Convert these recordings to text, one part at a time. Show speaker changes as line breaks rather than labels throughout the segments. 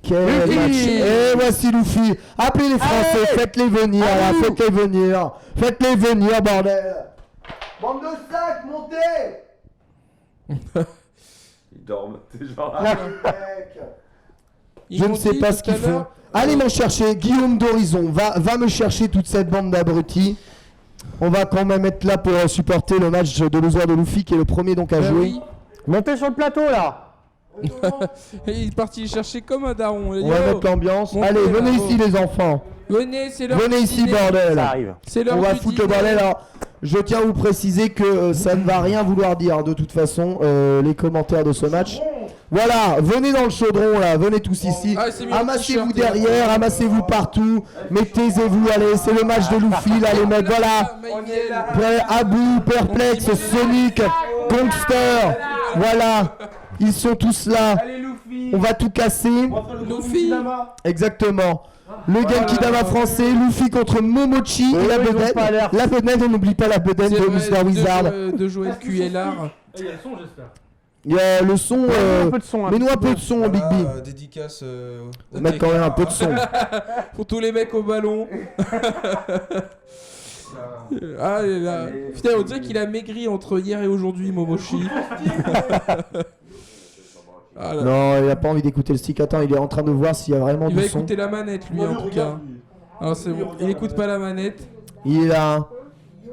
Quel match. Et voici Luffy. Appelez les Français, faites-les venir là, faites-les venir. Faites-les venir, bordel. Bande de sacs, montez.
Ils dorment, ces gens-là.
Je ne sais pas ce qu'ils font. Allez m'en chercher, Guillaume d'Horizon, va me chercher toute cette bande d'abrutis. On va quand même être là pour supporter le match de loser de Luffy qui est le premier donc à jouer.
Oui.
Montez sur le plateau là.
Il est parti chercher comme un daron.
On va mettre l'ambiance. Allez, venez ici les enfants.
Venez, c'est l'heure.
Venez ici, bordel.
Ça arrive.
C'est l'heure.
On va foutre le bordel. Alors, je tiens à vous préciser que ça ne va rien vouloir dire de toute façon, les commentaires de ce match. Voilà, venez dans le chaudron là, venez tous ici. Amassez-vous derrière, amassez-vous partout. Mettez-vous, allez, c'est le match de Luffy là, les mecs, voilà. Abu, Perplex, Sonic, Gangster, voilà. Ils sont tous là. On va tout casser.
Luffy.
Exactement. Le Genkidama français, Luffy contre Momochi et la vedette. La vedette, on n'oublie pas la vedette de Mr. Wizard.
De Joël QLR.
Il y a le son, j'espère.
Il y a le son. Mets-nous un peu de son, Big B.
Dédicace.
On met quand même un peu de son.
Pour tous les mecs au ballon. Ah là. Putain, on dirait qu'il a maigri entre hier et aujourd'hui, Momochi. Ah là.
Non, il a pas envie d'écouter le stick. Attends, il est en train de voir s'il y a vraiment
Il
du
va
son.
écouter la manette, lui, en tout cas. Ah, c'est bon. Il écoute pas la manette.
Il est là.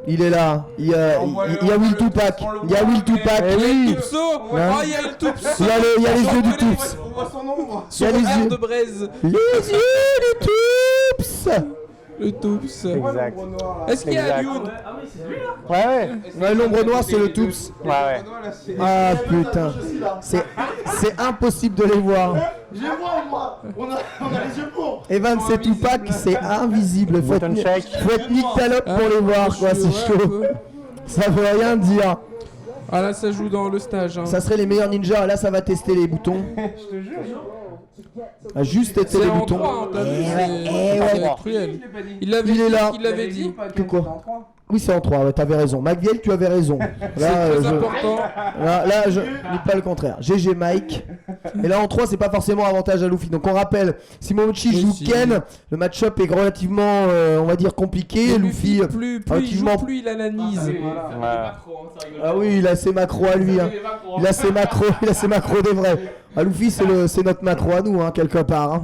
Il est là. Il y a Will Tupac. Il y a Will Tupac.
Il y a le Toupso. Ah, il y a le Toupso.
Il y a les yeux du Toups.
On voit son nombre.
Son verre de braise.
Les yeux du Toups.
Le Toups.
Exact.
Est-ce qu'il y a Dune?
Ah oui, c'est lui là.
Ouais.
L'ombre noire, c'est le Toups.
Ouais.
Ah putain. C'est impossible de les voir.
Je les vois, moi. On a les yeux pour.
Evan, c'est Tupac, c'est invisible. Faut être Nick Talop pour les voir, quoi. C'est chaud. Ça veut rien dire.
Ah là, ça joue dans le stage. Hein.
Ça serait les meilleurs ninjas. Là, ça va tester les boutons.
Je te jure.
Ah, juste tester les
C'est en
boutons.
3, hein, t'as vu,
ouais.
c'est cruel. Il
Il est là.
Il l'avait dit.
Que quoi? Oui, c'est en 3, ouais, t'avais raison. McViel, tu avais raison. Là,
C'est très important.
là, je dis pas le contraire. GG Mike. Et là, en 3, c'est pas forcément avantage à Luffy. Donc, on rappelle, si Momochi joue Ken, le match-up est relativement, on va dire, compliqué. Luffy,
plus il joue, plus il analyse.
Ah oui, il a ses macros à lui. Hein. Il a ses macros des vrais. Ah, Luffy, c'est notre macro à nous, hein, quelque part. Hein.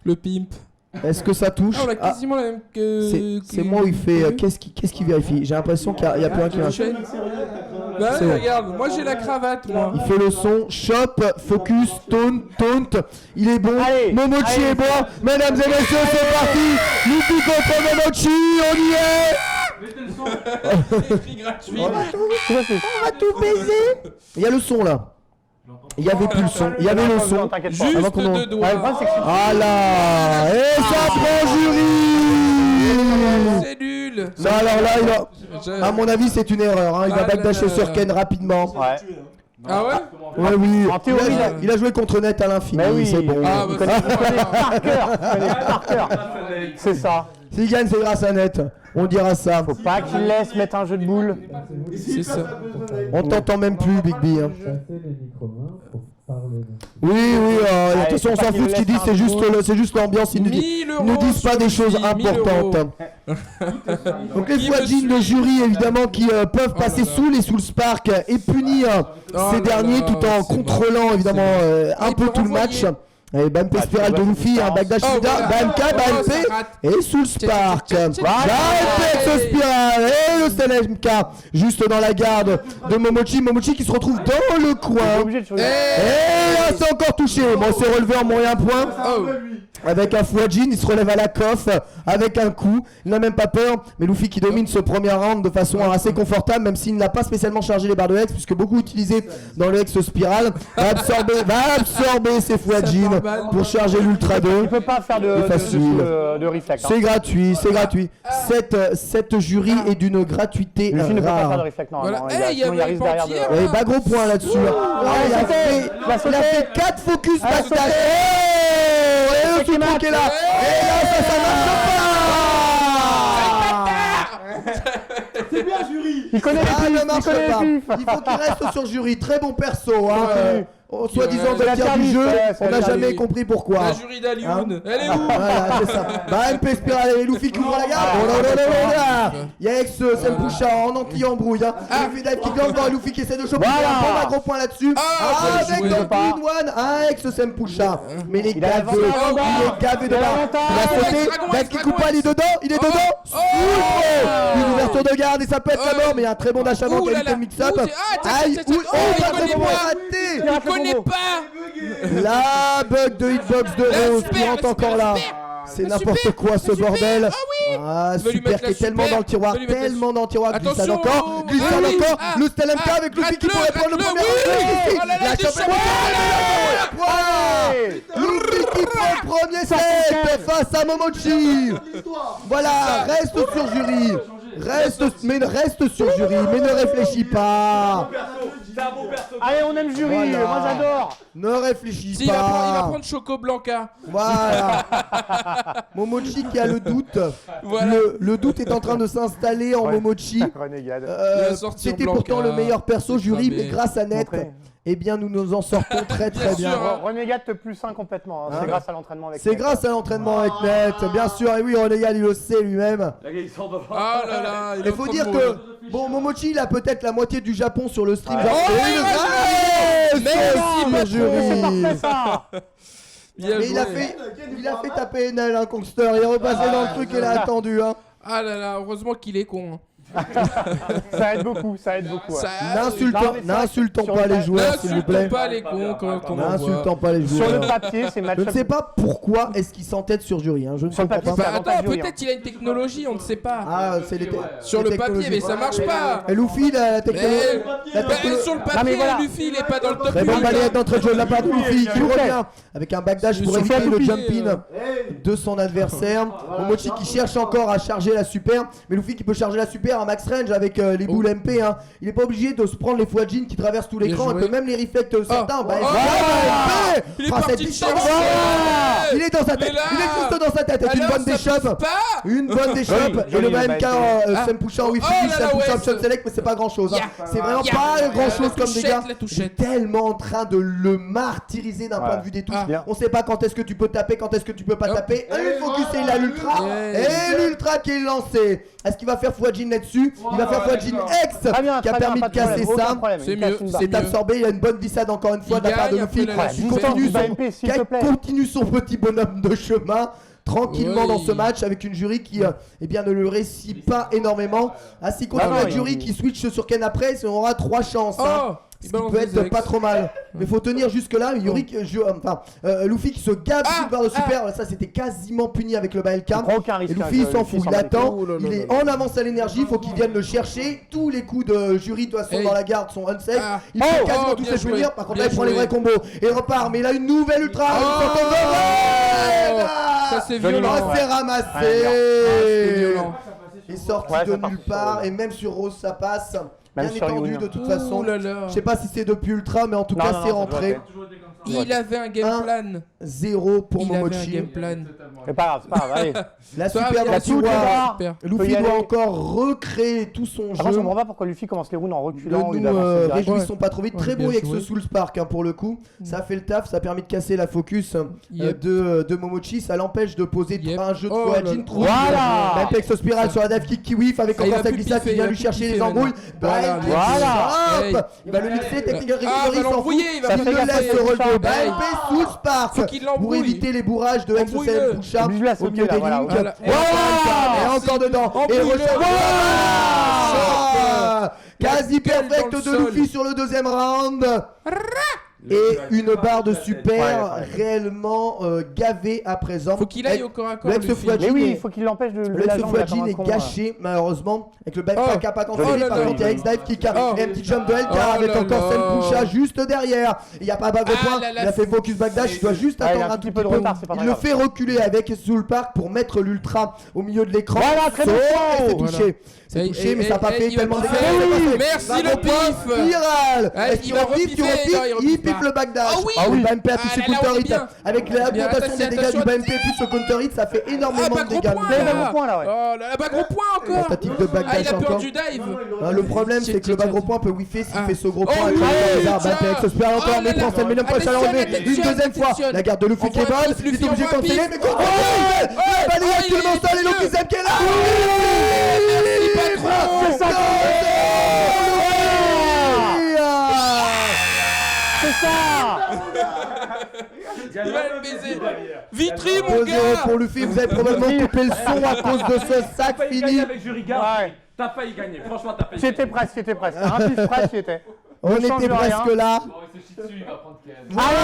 Le pimp.
Est-ce que ça touche?
Ah, on a quasiment la même que.
C'est moi où il fait. Qu'est-ce qui vérifie? J'ai l'impression qu'il y a plus un qui marche.
Bah
C'est
ouais,
bon.
regarde, moi j'ai la cravate, moi.
Il fait le son, shop, focus, taunt, il est bon,
Allez,
Momochi est bon, mesdames et messieurs, c'est parti, Luffy contre Momochi, on y est.
Mettez le son.
C'est écrit gratuit.
On va tout baiser. Il y a le son là. Il y avait plus le son, il y avait le son.
Juste
Avant qu'on en-
deux doigts.
Ah là, et ça prend jury.
C'est nul.
Non, alors là, à mon avis, c'est une erreur. Hein. Il va
Ah
backdasher
là là.
sur Ken rapidement.
Ouais.
Ah ouais?
Ouais, oui.
En théorie,
Il a joué contre Net à l'infini.
Mais oui.
C'est bon.
Ah bah c'est
Par cœur. C'est ça.
S'il gagne, c'est grâce à Net. On dira ça.
Faut pas qu'il laisse mettre un jeu de boules.
c'est ça.
On t'entend même plus, Big B. Hein. Oui, de toute façon, on s'en fout de ce qu'il dit, c'est juste l'ambiance. Ils
1000 euros
nous disent pas des choses
Sophie, 1000
importantes. Donc, les fois jeans de jury, évidemment, qui peuvent passer sous le Spark et punir ces derniers tout en
c'est
contrôlant, évidemment, un
Il
peu
peut
tout le
renvoyer.
match. Et Bam P spirale de Luffy, un Bagdash
Oh,
Shida,
voilà.
Bam K, Bam P
ça rate.
et sous le Spark.
Tiens, tiens, tiens,
Bam P ce spirale et le SNMK juste dans la garde de Momochi qui se retrouve dans le coin.
Obligé de choisir.
Et là c'est encore touché. Bon, c'est relevé en moyen point.
Oh.
Avec un Fouajin, il se relève à la coffre avec un coup. Il n'a même pas peur. Mais Luffy qui domine ce premier round de façon assez confortable, même s'il n'a pas spécialement chargé les barres de Hex, puisque beaucoup utilisé dans le Hex spirale. Va absorber ses Fouajin pour charger l'Ultra 2.
Il peut pas faire de réflexe.
C'est gratuit. Cette jury est d'une gratuité
Luffy ne peut pas faire de
rare.
réflexe. Non,
Voilà.
non,
Eh, il y
sinon, il
avait
risque derrière de.
Pantier.
Et bah gros point là-dessus. Il a fait 4 focus backdash. Et le Sucre qui est là. Et là ça marche pas.
C'est bien, jury.
Il connaît
Ça
les
ne
pifs,
marche
il connaît
pas.
les pifs.
Il faut qu'il reste sur jury. Très bon perso. Hein. soi-disant
Ouais,
vainqueur du jeu, on n'a jamais compris pourquoi.
La jury d'Alioun, elle est où?
Voilà, c'est ça. Bah, MP Spiral et Luffy qui ouvre la garde. Oh là là là là. Yax Sempoucha en anti-embrouille. Luffy dive qui glance dans Luffy qui essaie de choper un gros point là-dessus. Avec dans le one, Yax Sempoucha. Mais les gavé, il est gavé de bas. Il a sauté, Dive qui coupe pas, il est dedans, il est dedans. Une ouverture de garde et ça peut être la mort, mais il y a un très bon d'achèvement qui a été mix-up. Aïe, pas très bon raté.
Il connaît pas.
La bug de hitbox de Rose qui rentre encore là. C'est n'importe quoi ce bordel. Super qui est tellement dans le tiroir, tellement dans le tiroir. Glissade encore, le Stel MK avec Luffy qui pourrait prendre le premier. La Luffy qui prend le premier set face à Momochi. Voilà, reste sur jury. Reste sur jury, mais ne réfléchis pas.
Allez, on aime jury, moi j'adore.
Ne réfléchis pas.
Il va prendre Choco Blanca.
Voilà. Momochi qui a le doute.
Voilà.
Le doute est en train de s'installer en Momochi. C'était pourtant le meilleur perso jury, mais grâce à Net, eh bien nous nous en sortons très bien.
Renegade te plus 1 complètement, c'est grâce à l'entraînement avec Net.
C'est grâce à l'entraînement avec Net, bien sûr. Et oui, Renegade il le sait lui-même.
Oh là là,
il faut dire que bon, Momochi il a peut-être la moitié du Japon sur le stream. Mais il a fait taper NL, hein, Kongster. Il est repassé dans le truc et il a attendu. Hein.
Ah là là, heureusement qu'il est con. Hein.
Ça aide beaucoup.
N'insultons pas les joueurs, s'il vous plaît.
N'insultons pas les cons quand on
N'insultons pas les joueurs.
Sur le papier, c'est match.
Je ne sais pas pourquoi est-ce qu'il s'entête sur jury. Hein. Je ne sais pas.
Attends, peut-être il a une technologie, on ne sait pas.
Ah, c'est les
sur le papier, mais ça marche pas.
Et Luffy, la technologie.
Sur le papier, Luffy, il est pas dans le top 8.
Très bonne balayette d'entrée de jeu de la part de Luffy qui revient avec un backdash pour éviter le jump-in de son adversaire. Momochi qui cherche encore à charger la super, mais Luffy qui peut charger la super à max range avec les boules MP. Hein. Il n'est pas obligé de se prendre les Fouajin qui traversent tout l'écran et que même les reflects certains.
Il est parti de chercher.
Il est dans sa tête. Il est juste dans sa tête avec une bonne déchoppe. Une bonne déchoppe. Et le MK Sempoucha en Wi-Fi, Sempoucha option select, mais c'est pas grand chose. C'est vraiment pas grand chose comme dégâts. Il est tellement en train de le martyriser d'un point de vue des touches. On sait pas quand est-ce que tu peux taper, quand est-ce que tu peux pas taper. Il focus et il a l'ultra. Et l'ultra qui est lancé. Est-ce qu'il va faire Fouajin là-dessus? Il va faire Fouajin X qui a permis de casser ça.
C'est mieux.
C'est absorbé. Il y a une bonne glissade encore une fois de la part de Luffy. Qui continue son petit bonhomme de chemin tranquillement dans ce match avec une jury qui eh bien, ne le réussit pas énormément. Ainsi qu'on a une jury qui switch sur Ken après, on aura 3 chances. Ce qui peut être pas trop mal. Mais faut tenir jusque là. Luffy qui se gave du barre de super. Ça c'était quasiment puni avec le BLK. Et Luffy s'en fout. Il attend. Il est en avance à l'énergie. Faut qu'il vienne le chercher. Tous les coups de jury de toute façon dans la garde sont unsafe. Il peut quasiment tous les punir. Par contre là il prend les vrais combos. Et il repart. Mais il a une nouvelle ultra.
Ça c'est violent.
C'est ramassé. Il est sorti de nulle part. Et même sur Rose ça passe. Bien étendu de toute façon. Je sais pas si c'est depuis Ultra, mais en tout cas c'est rentré.
Il avait un game plan.
0 pour Momochi.
Il avait un game plan.
C'est pas grave, allez.
La super dans le tiroir. Luffy doit encore recréer tout son jeu.
Je comprends pas pourquoi Luffy commence les rounds en reculant.
Ne nous réjouissons pas trop vite. Très beau avec ce Soul Spark pour le coup. Ça a fait le taf, ça a permis de casser la focus de Momochi. Ça l'empêche de poser un jeu de Fouajin trop.
Voilà.
Même avec ce spiral sur la dive kick qui whiff avec encore sa glissade qui vient lui chercher les embrouilles. Voilà. Il va le mixer, technique recovery, s'en fout. Il le laisse se relever. BMP Soul Spark pour éviter les bourrages de Exocel Poucha au milieu des lignes. Et encore dedans. Et quasi perfect de Luffy sur le deuxième round. Et une barre de super réellement gavée à présent.
Faut qu'il aille au corps à corps.
Mais oui, il faut qu'il l'empêche de lever la jambe.
Le Fouajin est gâché malheureusement avec le backpack à pas cancellé. Par contre, il y a X-Dive qui et un petit jump de LK avec encore Sempoucha juste derrière. Il n'y a pas bague au point. Il a fait focus backdash. Il doit juste attendre un tout petit peu. Il le fait reculer avec Soul Park pour mettre l'ultra au milieu de l'écran.
Voilà, très bon.
C'est touché. C'est touché, mais ça n'a pas fait tellement de dégâts.
Merci le pif.
Viral. Est-ce qu'il refile? pif le backdash.
Ah oui.
Le BMP plus le
là, on est
counter hit.
bien.
Avec l'augmentation des dégâts du BMP plus le counter hit, ça fait énormément de dégâts.
Gros point là, ouais.
Oh là, bah gros point encore.
Tentative de
Ah, il
backdash
a peur
encore.
du dive.
Le problème c'est que le bas gros point peut whiffer s'il fait ce gros point.
oui,
BMP avec ce super encore, mais prend Medium Punch à l'enlever une deuxième fois. La garde de Luffy qui est bonne, il est obligé de canceller, mais contre la balayée actuellement au sol et Luffy Zem qui est là.
C'est ça. C'est ça.
Il va le baiser. Vitry, mon
2-0
gars.
pour Luffy, vous avez probablement coupé le son à cause de ce sac fini.
Avec Juriga,
Ouais.
t'as failli gagner. Franchement, t'as failli
J'étais presque. Un pif presque, j'étais.
On
Ne change
était
rien.
presque là.
il va prendre Ken.
Voilà.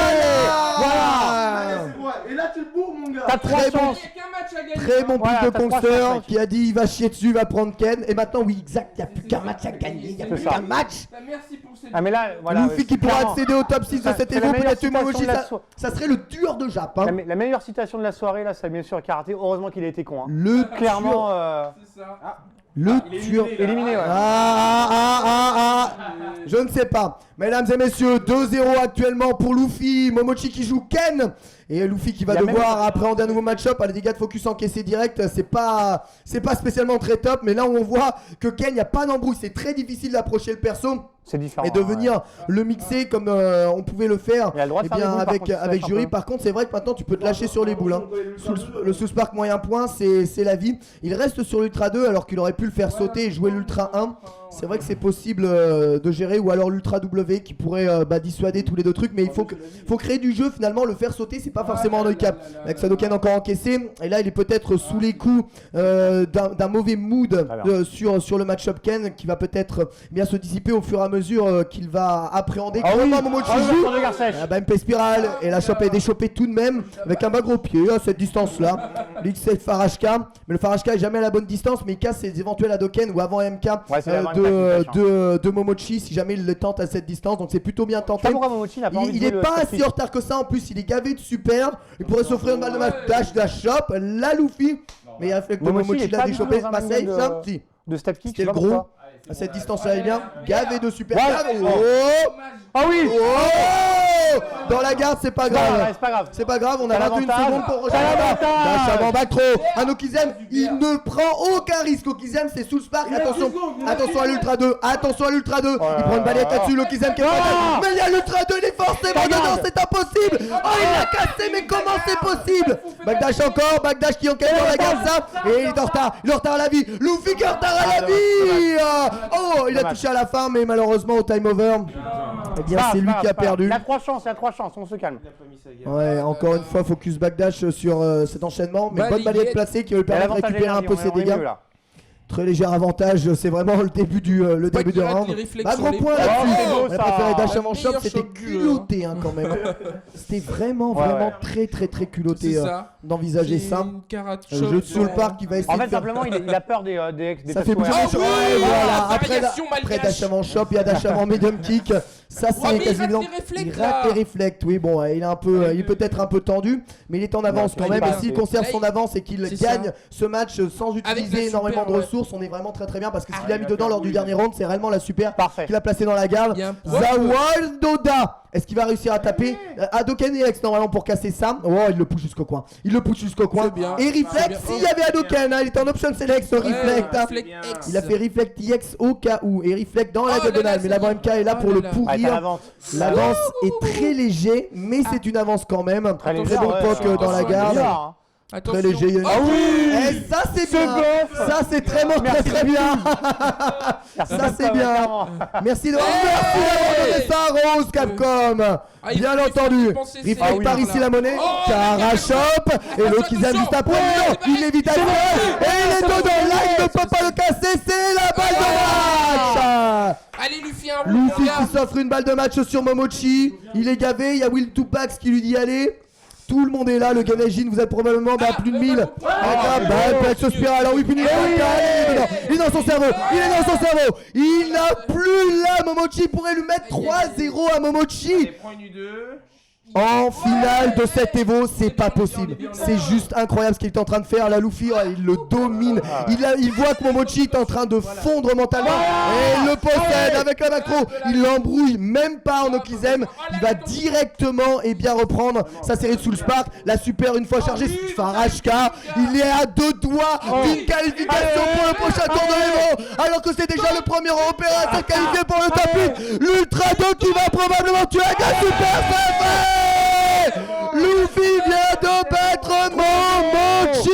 Et là, tu le bourres, mon gars.
T'as 3
Très bon.
chances.
Il y a qu'un match à gagner.
Très bon
Voilà,
pic de
t'as trois
Kongster
chances, mec.
qui a dit il va chier dessus, il va prendre Ken. Et maintenant, oui, exact, il n'y a plus qu'un match à gagner, il n'y a plus
C'est ça.
qu'un match.
Bah, merci pour ces.
Ah mais là, voilà.
Luffy qui pourra
clairement.
accéder au top 6 de
Ça,
cet
c'est la
Evo,
meilleure
peut-être que
citation
Momochi,
de la
ça serait le tueur de Jap. Hein.
La meilleure citation de la soirée là, c'est bien sûr Karaté. Heureusement qu'il a été con. Hein.
Le
Clairement,
tueur.
C'est ça.
Le tueur.
éliminé. Ouais.
Je ne sais pas. Mesdames et messieurs, 2-0 actuellement pour Luffy. Momochi qui joue Ken. Et Luffy qui va
Il y a
devoir
même-
appréhender un nouveau match-up. Les dégâts de focus encaissés direct, c'est pas spécialement très top. Mais là où on voit que Ken, il n'y a pas d'embrouille. C'est très difficile d'approcher le perso
C'est différent.
et de
hein,
venir
ouais.
le mixer comme on pouvait le faire.
Il a le droit de
Eh
faire
bien,
des boules, par
avec,
contre, il se
avec
lâche un
Jury.
peu.
Par contre, c'est vrai que maintenant tu peux te lâcher sur les boules. Hein. Le sous-spark moyen point, c'est la vie. Il reste sur l'Ultra 2 alors qu'il aurait pu le faire sauter et jouer l'Ultra 1. C'est vrai que c'est possible de gérer, ou alors l'Ultra W qui pourrait dissuader tous les deux trucs, mais il faut créer du jeu finalement. Le faire sauter, c'est pas forcément un handicap. Avec Sadoken encore encaissé, et là il est peut-être sous les coups d'un mauvais mood sur le match-up Ken qui va peut-être bien se dissiper au fur et à mesure qu'il va appréhender.
Ah oui,
Momochi
ah oui,
joue.
de garde sèche.
MP spirale et la chope est déchopée tout de même avec un bas gros pied à cette distance là. l'X7 Farashka, mais le Farashka est jamais à la bonne distance, mais il casse ses éventuels Hadoken ou avant MK
Ouais, c'est l'avant MK qui cache, hein.
de Momochi si jamais il le tente à cette distance, donc c'est plutôt bien
Je sais
tenté.
pas pourquoi Momochi n'a pas envie de
Il
jouer
est
le
pas
top
si
six.
en retard que ça, en plus il est gavé de super, il pourrait s'offrir une balle de match dash de la shop, la Luffy, mais il a fait que
Momochi,
Momochi
il est
l'a
pas du tout
déchopé,
dans un
Marseille,
manière
ça, si.
De step kick,
C'était
je sais
le
pas
gros.
pourquoi.
À cette distance là, il est bien. Gavé de super.
Ouais.
Gavé.
Oh.
Oh,
Ah oui.
oh dans la garde, c'est pas
C'est pas grave,
grave.
c'est pas grave.
C'est pas grave, on a
T'as
21
l'avantage.
secondes pour
T'as
rejoindre.
l'avantage.
Dash avant back throw. Un Okizem, il ne prend aucun risque. Okizem, c'est sous le spark. Attention, attention à l'Ultra 2. Attention à l'Ultra 2. Il prend une balayette là-dessus. L'Okizem qui est pas
Ah.
mais il y a l'Ultra 2, il est forcément
Regarde.
dedans. C'est impossible. Oh, il l'a cassé, mais comment c'est possible? Backdash encore. Backdash qui encaisse dans la garde, ça. Et il est en retard. Il est en retard à la vie. Luffy qui est en retard à la vie. Oh, il a touché à la fin, mais malheureusement au time over. Eh bien, c'est lui qui a perdu.
Il a 3 chances, on se calme.
Ouais, encore une fois, focus backdash sur cet enchaînement. Mais bonne balayette placée qui va lui
Il a
permettre de
l'avantage
récupérer un peu
énergie,
ses
on est mieux,
dégâts.
là.
Très léger avantage, c'est vraiment le début du début de
qu'il rate
round.
les réflexes
Bah,
sur
gros
les
point
bras.
là-dessus.
Oh, c'est beau,
On a
ça.
préféré dash
Le
avant shop,
meilleur
c'était
choc du jeu,
culotté hein, quand même. C'était vraiment, vraiment très culotté
C'est ça.
d'envisager ça.
Une carat
Le
choc
jeu de Soul
dans-
Park qui va essayer
En
de
fait,
faire...
simplement, il a peur des
Ça fait bouger
tatouages.
les choses.
oui,
Ouais, voilà.
la
Après,
variation malgache.
dash avant shop, il y a dash avant medium kick. Ça,
Ouais,
c'est
mais il
quasiment.
rate les réflexes,
Il rate
là.
les réflexes. Oui, bon, il est un peu, il est peut-être un peu tendu, mais il est en avance
Ouais,
quand même.
il est
Et
pas-
s'il conserve
là,
son
il-
avance et qu'il
c'est
gagne
ça.
ce match sans
Avec la
utiliser
super,
énormément de
ouais.
ressources, on est vraiment très bien parce que ce qu'il a mis dedans lors du dernier round, c'est réellement la super
Parfait.
qu'il a placé dans la garde.
Il y a un-
Zawaldoda. Est-ce qu'il va réussir à taper Hadoken et X normalement pour casser ça? Oh, il le pousse jusqu'au coin. Il le pousse jusqu'au coin.
C'est bien.
Et
C'est
Reflect,
bien.
s'il y avait Hadoken, hein, il était en option select ce Reflect. hein.
Reflect X.
Il a fait Reflect IX au cas où et Reflect dans la
Oh là
diagonale.
là,
Mais l'avant MK est là
oh
pour
là
le
là.
Ouais, t'as
pourrir.
l'avance.
L'avance est très léger, mais c'est une avance quand même.
Très
Très
léger,
bon
ouais,
poke
ouais,
dans la
ouais,
garde.
Bizarre, hein.
Attention.
Très léger.
Ah oui.
Et ça c'est bien. Ça c'est vraiment très bien. Ça c'est bien. Merci de d'avoir donné ça à Rose Capcom.
Ah, il
Bien
faut
entendu.
dépenser ses
Reflect par
barres,
ici
là.
la monnaie.
Oh,
Carachop. Et l'autre qui
attention.
juste après.
Ouais,
Il évite à le faire. Et il est dedans. Là il ne peut pas le casser. C'est la balle de match.
Allez, Luffy, un
Luffy
round.
qui s'offre une balle de match sur Momochi. Il est gavé, il y a Will Tupac qui lui dit allez. Tout le monde est là, le Ganejin, vous êtes probablement à plus de 1000. Avec ce spiral, oui, puis il est dans son cerveau, il est dans son cerveau. Il n'a plus là, Momochi pourrait lui mettre 3-0 à Momochi.
Prends une U2.
En finale de cet Evo, c'est pas possible. C'est juste incroyable ce qu'il est en train de faire. La Luffy, il le domine. Il voit que Momochi est en train de fondre mentalement. Et il le possède avec la macro. Il l'embrouille même pas en Okizem. Il va directement et bien reprendre sa série de Soul Spark. La super une fois chargée, Farashka. Il est à 2 doigts d'une qualification pour le prochain tour de l'Evo. Alors que c'est déjà le premier européen à se qualifier pour le top 8. L'Ultra 2 qui va probablement tuer un super fait. Luffy vient de battre Momochi.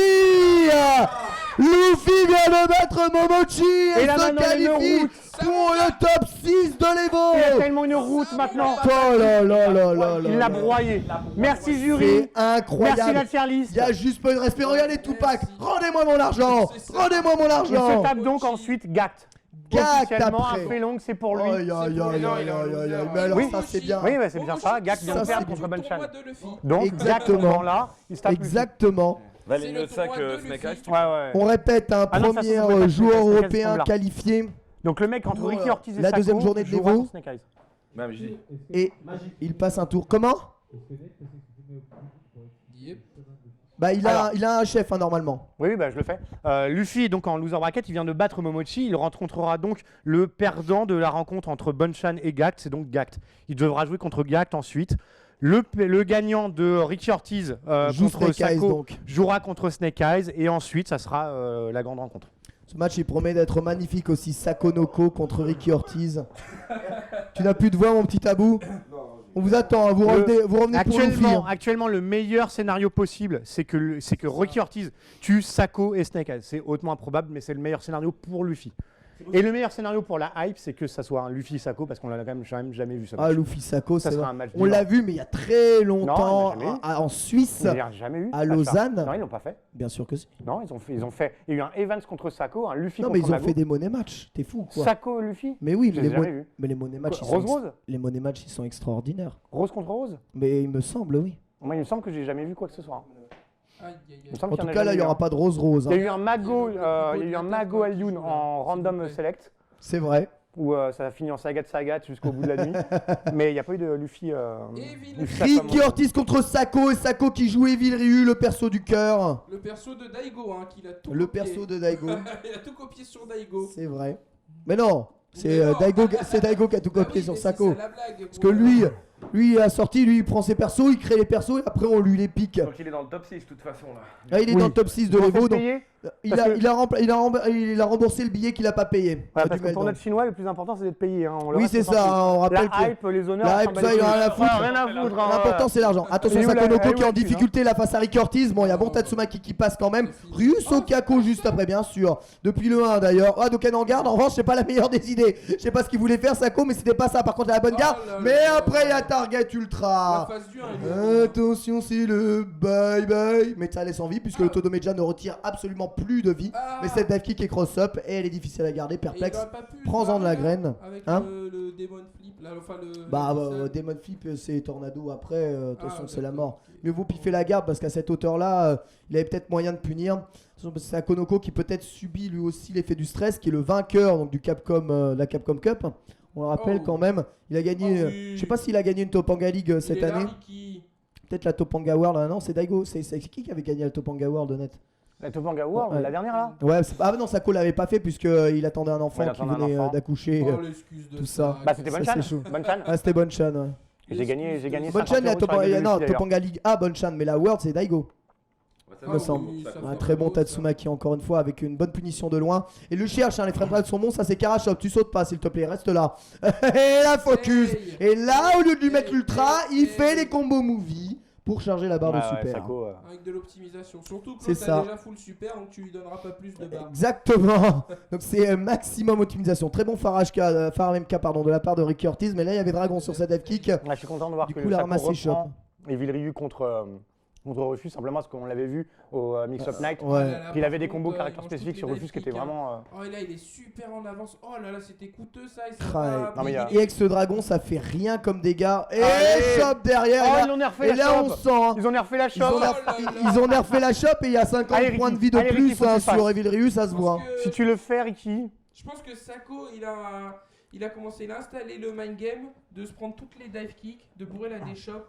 Luffy vient de battre Momochi et se qualifie pour le top 6 de l'Evo.
Il a tellement une route maintenant.
Oh là là là là là.
Il l'a broyé. Merci jury.
C'est incroyable.
Merci la tier list.
Il y a juste pas eu de respect. Regardez Tupac. Rendez-moi mon argent. Rendez-moi mon
Il
argent.
se tape donc ensuite Gact.
Gact
Officiellement,
après.
un Felong, c'est pour lui.
Aïe aïe aïe aïe aïe aïe. Mais alors
Oui.
ça c'est bien.
Oui, c'est bien ça. Gact vient de
Ça,
perdre
c'est
contre
bien.
Banchan.
Exactement.
Donc,
Exactement.
là, il se tape
Exactement.
Valait mieux
le
ça
tournoi
que
de
Snake
Luffy.
Eyes.
Ouais, ouais.
On répète un
Ah non, ça,
premier
ça, ça,
joueur
Snake Eyes
européen
semble là.
qualifié
Donc le mec entre Ricky Ortiz et
la
Sako
deuxième journée de
jouera
l'Evo.
contre Snake Eyes.
Non, mais je dis.
et il passe un tour. Comment?
Yep.
Bah il a un chef normalement.
Oui, bah je le fais. Luffy, donc en loser bracket, il vient de battre Momochi. Il rencontrera donc le perdant de la rencontre entre Bonchan et Gact. C'est donc Gact. Il devra jouer contre Gact ensuite. Le gagnant de Ricky Ortiz
Joue
contre
Snake Eyes,
Sako
donc.
jouera contre Snake Eyes. Et ensuite, ça sera la grande rencontre.
Ce match il promet d'être magnifique aussi. Sakonoko contre Ricky Ortiz. Tu n'as plus de voix mon petit tabou. On vous attend, hein. vous revenez pour Luffy.
Actuellement, le meilleur scénario possible, c'est que Ricky Ortiz tue Sako et Snake Eyes. C'est hautement improbable, mais c'est le meilleur scénario pour Luffy. Et le meilleur scénario pour la hype, c'est que ça soit un Luffy Sako, parce qu'on l'a quand même jamais vu ça.
Ah Luffy Sako,
Ça
c'est
sera
vrai.
un match
On l'a vu mais il y a très longtemps
Non, on l'a jamais eu.
en Suisse.
Il n'y a jamais eu.
À Lausanne.
Non, ils l'ont pas fait.
Bien sûr que si.
Non, ils ont fait. Il y a eu un Evans contre Sako, un Luffy
Non
contre
mais ils ont
Mago.
fait des money match. T'es fou quoi.
Sako Luffy.
Mais oui,
Je
mais
les ai jamais vus.
les money match ils
Rose
sont
Rose.
les money match ils sont extraordinaires.
Rose contre Rose.
Mais il me semble oui.
Moi, il me semble que j'ai jamais vu quoi que ce soit.
Aïe, aïe,
Il me
aïe.
semble
En
qu'il y
tout
en a
cas là
jamais
il n'y
eu
aura
un.
pas de rose rose.
Il y a eu un Mago Alioun en random select.
C'est vrai.
Où ça a fini en sagat jusqu'au bout de la nuit. Mais il n'y a pas eu de Luffy. Luffy Sako.
Ricky Ortiz contre Sako et Sako qui joue Evil Ryu, le perso du cœur.
Le perso de Daigo, hein, qu'il a tout
Le
copié.
perso de Daigo.
Il a tout copié sur Daigo.
C'est vrai. Mais non, c'est
Mais non.
Daigo qui a tout
Ah
copié
oui,
sur
mais
Sako.
c'est ça la blague.
Parce que lui il a sorti, lui il prend ses persos, il crée les persos et après on lui les pique.
Donc il est dans le top 6 de toute façon là.
Là il est
Oui.
dans le top 6 de
Ils ont
l'Evo
fait
donc
payer.
il
Parce
a remboursé le billet qu'il a pas payé.
Ouais,
Ah,
parce
du
que pour
Meldon.
notre chinois, le plus important c'est d'être payé. Hein.
Oui c'est ça, on rappelle
La
que
hype, les honneurs.
la
on
hype
s'en bat
ça
les
il en a
couilles.
rien à foutre.
Rien à foutre. hein.
L'important c'est l'argent. Attention
Et où la-
Sakonoko
et où
qui est en
la thune,
difficulté là face à Ricky Ortiz. Bon il y a bon Tatsumaki qui passe quand même. Ryu Sokako juste après bien sûr. Depuis le 1 d'ailleurs. Ah Doken en garde en revanche c'est pas la meilleure des idées. Je sais pas ce qu'il voulait faire Sako mais c'était pas ça. Par contre il a la bonne garde.
Oh là
Mais
là.
après il y a Target
La
Ultra.
phase du 1, il est-
Attention c'est le bye bye. Mais ça laisse en vie puisque le Todomeja ne retire absolument plus de vie.
Ah.
Mais cette dive kick est cross-up et elle est difficile à garder,
Et il
perplexe.
aurait pas pu
Prends-en de la
parler,
graine,
Avec
hein.
le Demon Flip, là, enfin le.
Bah,
le-
Demon Flip c'est Tornado après, de toute façon
Ah,
c'est la
d'accord,
mort.
ok.
Mieux vaut piffer la garde parce qu'à cette hauteur là, il avait peut-être moyen de punir. C'est un Konoko qui peut-être subit lui aussi l'effet du stress, qui est le vainqueur donc, du Capcom, la Capcom Cup. On le rappelle
Oh.
quand même, il a gagné,
Oh oui.
je sais pas s'il a gagné une Topanga League
Il
cette
est là,
année.
Ricky.
Peut-être la Topanga World, ah non c'est Daigo, c'est qui avait gagné la Topanga World honnête?
La Topanga World,
Ouais.
la dernière là.
Ouais, ah non Sako l'avait pas fait puisqu'il attendait un enfant
Ouais, il
qui
attendait un
venait
enfant.
d'accoucher.
Oh, l'excuse de
tout ça.
Bah c'était
Ça,
Bonchan.
c'est chaud.
Bonchan.
Ah c'était Bonchan ouais.
J'ai gagné.
Bonchan,
50
il y a
euros sur la gueule de
non,
Luffy, d'ailleurs.
Topanga League A, Bonchan, mais la World c'est Daigo.
Ça
me
va,
semble.
oui, ça
Ça
va.
Un
fait
très bon
beau, ça.
Tatsumaki encore une fois avec une bonne punition de loin. Et le cherche, hein, les frames sont bons, ça c'est Karashop. Tu sautes pas s'il te plaît, reste là. Et la focus.
Hey.
Et là, au lieu de lui mettre
Hey,
l'ultra,
hey,
il
hey.
fait les combos movie pour charger la barre de
Ouais, ouais,
super.
Sako,
Avec de l'optimisation. Surtout que
C'est
t'as
ça.
déjà full super, donc tu lui donneras pas plus de barres.
Exactement. Donc c'est maximum optimisation. Très bon Farashka, MK pardon, de la part de Ricky Ortiz. Mais là, il y avait Dragon sur sa dive kick.
Ouais, je suis content de voir
Du
que
coup, il a
Sako
ramassé
reprend Evil Ryu contre Rufus, simplement parce qu'on l'avait vu au Mix Up Night.
Ouais.
Là,
Puis il avait
par
des
contre,
combos
il
caractères
mange
spécifiques
toutes
sur
les
Rufus qui
dive
étaient
kicks, hein.
vraiment.
Oh, et là, il est super en avance. Oh là là, c'était coûteux ça. Il
Craig.
Non, mais il y a-
Et avec ce dragon, ça fait rien comme dégâts. Et
Allez.
shop derrière.
Oh,
et là,
ils ont nerfé
et
la
là, on
shop.
sent. hein.
Ils ont nerfé la
Ils
shop.
ont,
Oh là
ils ont nerfé la shop et il y a 50
Allez,
points de
Ricky.
vie de
Allez, Ricky,
plus
faut que
hein,
tu fasses.
sur Evil Ryu, ça se voit.
Parce que-
Si tu le fais, Ricky.
Je pense que Sako, il a installé le mind game de se prendre toutes les dive kicks, de bourrer la déchoppe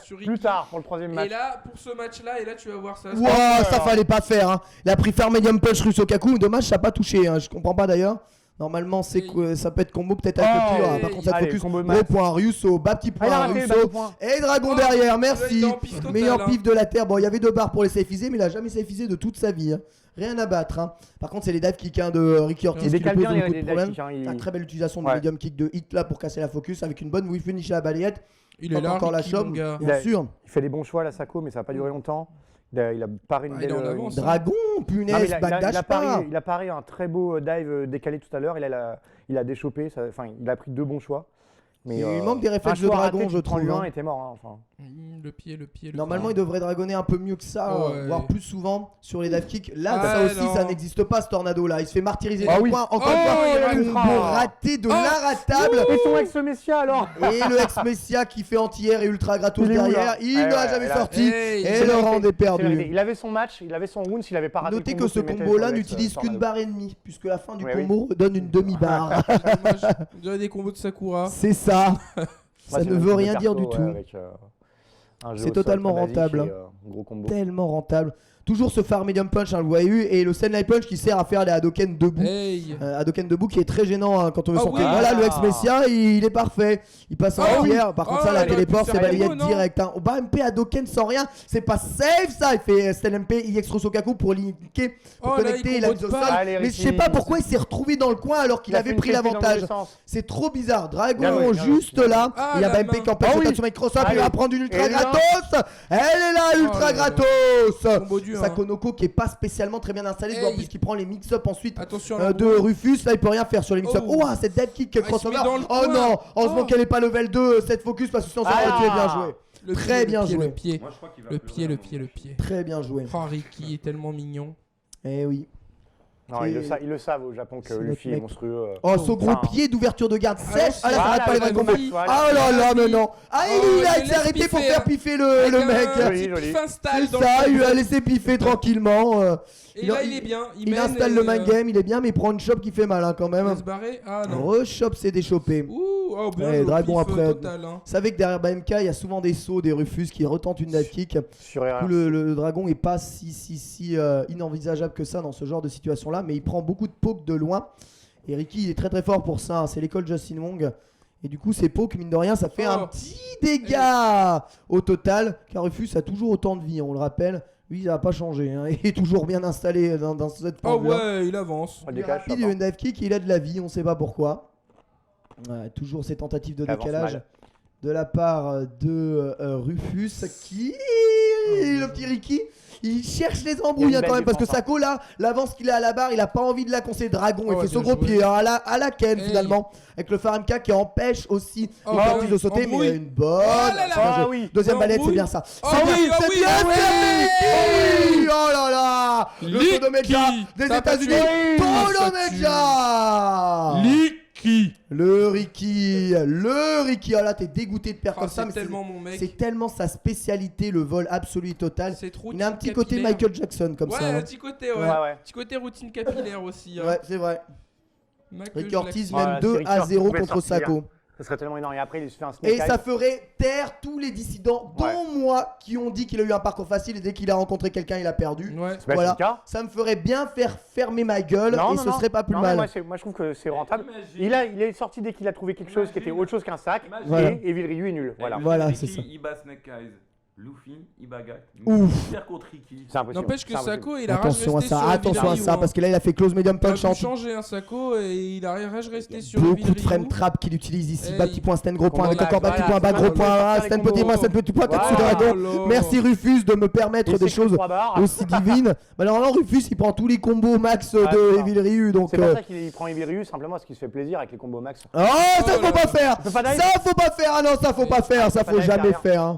sur Ricky.
Plus tard pour le troisième match.
Et là, pour ce match-là, tu vas voir ça.
Wouah, ça fallait pas faire. Hein. Il a pris faire medium punch Rusokaku. Dommage, ça a pas touché. Hein. Je comprends pas d'ailleurs. Normalement, ça peut être combo peut-être avec le pied. Par contre, ça focus. Gros point Russo, bas petit point Russo. Et Dragon derrière, merci. Meilleur pif de la terre. Bon, il y avait 2 barres pour les safeiser, mais il a jamais safeisé de toute sa vie. Hein. Rien à battre. Hein. Par contre, c'est les dive kicks de Ricky Ortiz qui lui pose beaucoup de problèmes. Une très belle utilisation du medium kick de hit là pour casser la focus avec une bonne whiff finish à la balayette.
Il est là,
encore la chope, bien sûr.
Il fait les bons choix là, Sako, mais ça va pas durer longtemps. Il a paré une belle.
Dragon, punaise, backdash pas.
Il a paré un très beau dive décalé tout à l'heure. Il a déchopé. Enfin, il a pris 2 bons choix. Mais
il manque des réflexes de dragon, je trouve.
Le était mort. Hein, enfin.
Le pied.
Normalement, il devrait dragonner un peu mieux que ça, voire plus souvent sur les dive kicks. Là, ça aussi, ça n'existe pas ce tornado là. Il se fait martyriser dans le coin. Encore une fois, combo raté de l'inratable.
Et son ex-Messia alors.
Et le ex-Messia qui fait anti-air et ultra gratos derrière. Il ne l'a jamais sorti. Et le round est perdu.
Il avait son match, il avait son round, s'il avait pas raté.
Notez que ce combo là n'utilise qu'une barre et demie, puisque la fin du combo donne une demi-barre.
On dirait des combos de Sakura.
C'est ça. Ça ne veut rien dire du tout. C'est totalement rentable.
Gros combo.
Tellement rentable. Toujours ce phare medium punch, vous l'avez eu, et le Senlai punch qui sert à faire les Hadoken debout. Hadoken debout qui est très gênant quand on veut sortir. Voilà, le ex-Messia, il est parfait. Il passe en arrière. Par contre, ça, la téléport, c'est balayette direct. Au bas MP Hadoken sans rien. C'est pas safe ça. Il fait Stel MP, IX Rusokaku pour linker, pour connecter la mise au sol. Mais je sais pas pourquoi il s'est retrouvé dans le coin alors qu'il avait pris l'avantage. C'est trop bizarre. Dragon juste là. Il y a MP qui empêche de sur Microsoft. Il va prendre une ultra gratos. Elle est là, ultra gratos. Sakonoko qui est pas spécialement très bien installé, puisqu'il prend les mix-up ensuite de Rufus. Là il peut rien faire sur les mix-up. Oh, cette dead kick crossover. Oh non, heureusement qu'elle est pas level 2 cette focus, parce que sinon ça aurait été bien joué. Très bien joué.
Le pied.
Très bien joué.
Oh, Ricky est tellement mignon.
Eh oui.
Non, ils le savent au Japon que Luffy est monstrueux.
Oh, son gros pied d'ouverture de garde sèche. Ah là, ça arrête pas les vrais combos. Oh là là, mais non. Ah, il s'est arrêté pour faire piffer le mec. C'est ça, il lui a laissé piffer tranquillement.
Et là, il est bien.
Il installe le mind game, il est bien, mais il prend une chope qui fait mal quand même. Re-chope, c'est déchopé. Dragon après. Vous savez que derrière BMK, il y a souvent des sauts, des Rufus qui retentent une dive kick. Le dragon est pas si inenvisageable que ça dans ce genre de situation là, mais il prend beaucoup de pokes de loin. Et Ricky il est très très fort pour ça. C'est l'école Justin Wong. Et du coup, ces pokes, mine de rien, ça fait un petit dégât au total. Car Rufus a toujours autant de vie, on le rappelle. Lui, il n'a pas changé. Il est toujours bien installé dans cette forme.
Il avance.
Il est rapide, il a une dive kick, il a de la vie, on sait pas pourquoi. Toujours ces tentatives de décalage de la part de Rufus qui... Le petit Ricky, il cherche les embrouilles quand même, parce que Sako là, l'avance qu'il a à la barre, il a pas envie de la conseiller. Dragon, il fait son gros pied à la Ken finalement, avec le Faramka qui empêche aussi le de sauter, mais il a une bonne. Deuxième balayette, c'est bien ça. C'est bien, Ricky. Oh là là, le Todomeja des États-Unis, Todomeja. Le Ricky, oh là t'es dégoûté de perdre comme ça, mais c'est tellement sa spécialité, le vol absolu et total. Il a un petit côté Michael Jackson comme ça.
Ouais, un petit côté, petit côté routine capillaire aussi.
Ouais, c'est vrai. Ricky Ortiz mène 2-0 contre Sako.
Ça serait tellement énorme. Et après, il se fait un snake
et ça ferait taire tous les dissidents, dont moi, qui ont dit qu'il a eu un parcours facile et dès qu'il a rencontré quelqu'un, il a perdu. Voilà. Ça me ferait bien faire fermer ma gueule et ce serait pas plus mal.
Moi, je trouve que c'est rentable. Il est sorti dès qu'il a trouvé quelque chose qui était autre chose qu'un sac. Et Evil Ryu est nul.
Voilà, c'est ça.
Il bat Snake Eyes. Luffy, Ibaga, contre Ricky.
C'est impossible.
N'empêche que Sako, il a
attention à ça, parce que là il a fait close medium punch.
Il a changé un Sako et il a rage resté sur
beaucoup de frame trap qu'il utilise ici. Bas petit point, stand gros point, avec encore bas petit point, bas gros point, stand petit point, Katsu Dragon. Merci Rufus de me permettre des choses aussi divines. Normalement Rufus il prend tous les combos max de Evil Ryu.
C'est pour ça qu'il prend Evil Ryu simplement parce qu'il se fait plaisir avec les combos max.
Oh, ça faut pas faire. Ça faut pas faire. Ah non, ça faut pas faire. Ça faut jamais faire.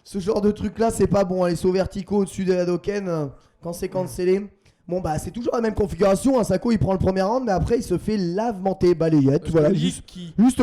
Ce genre de truc là c'est pas bon, les sauts verticaux au-dessus de la Doken quand c'est cancellé. Bon bah c'est toujours la même configuration, Sako il prend le premier round mais après il se fait lavementer balayette, voilà juste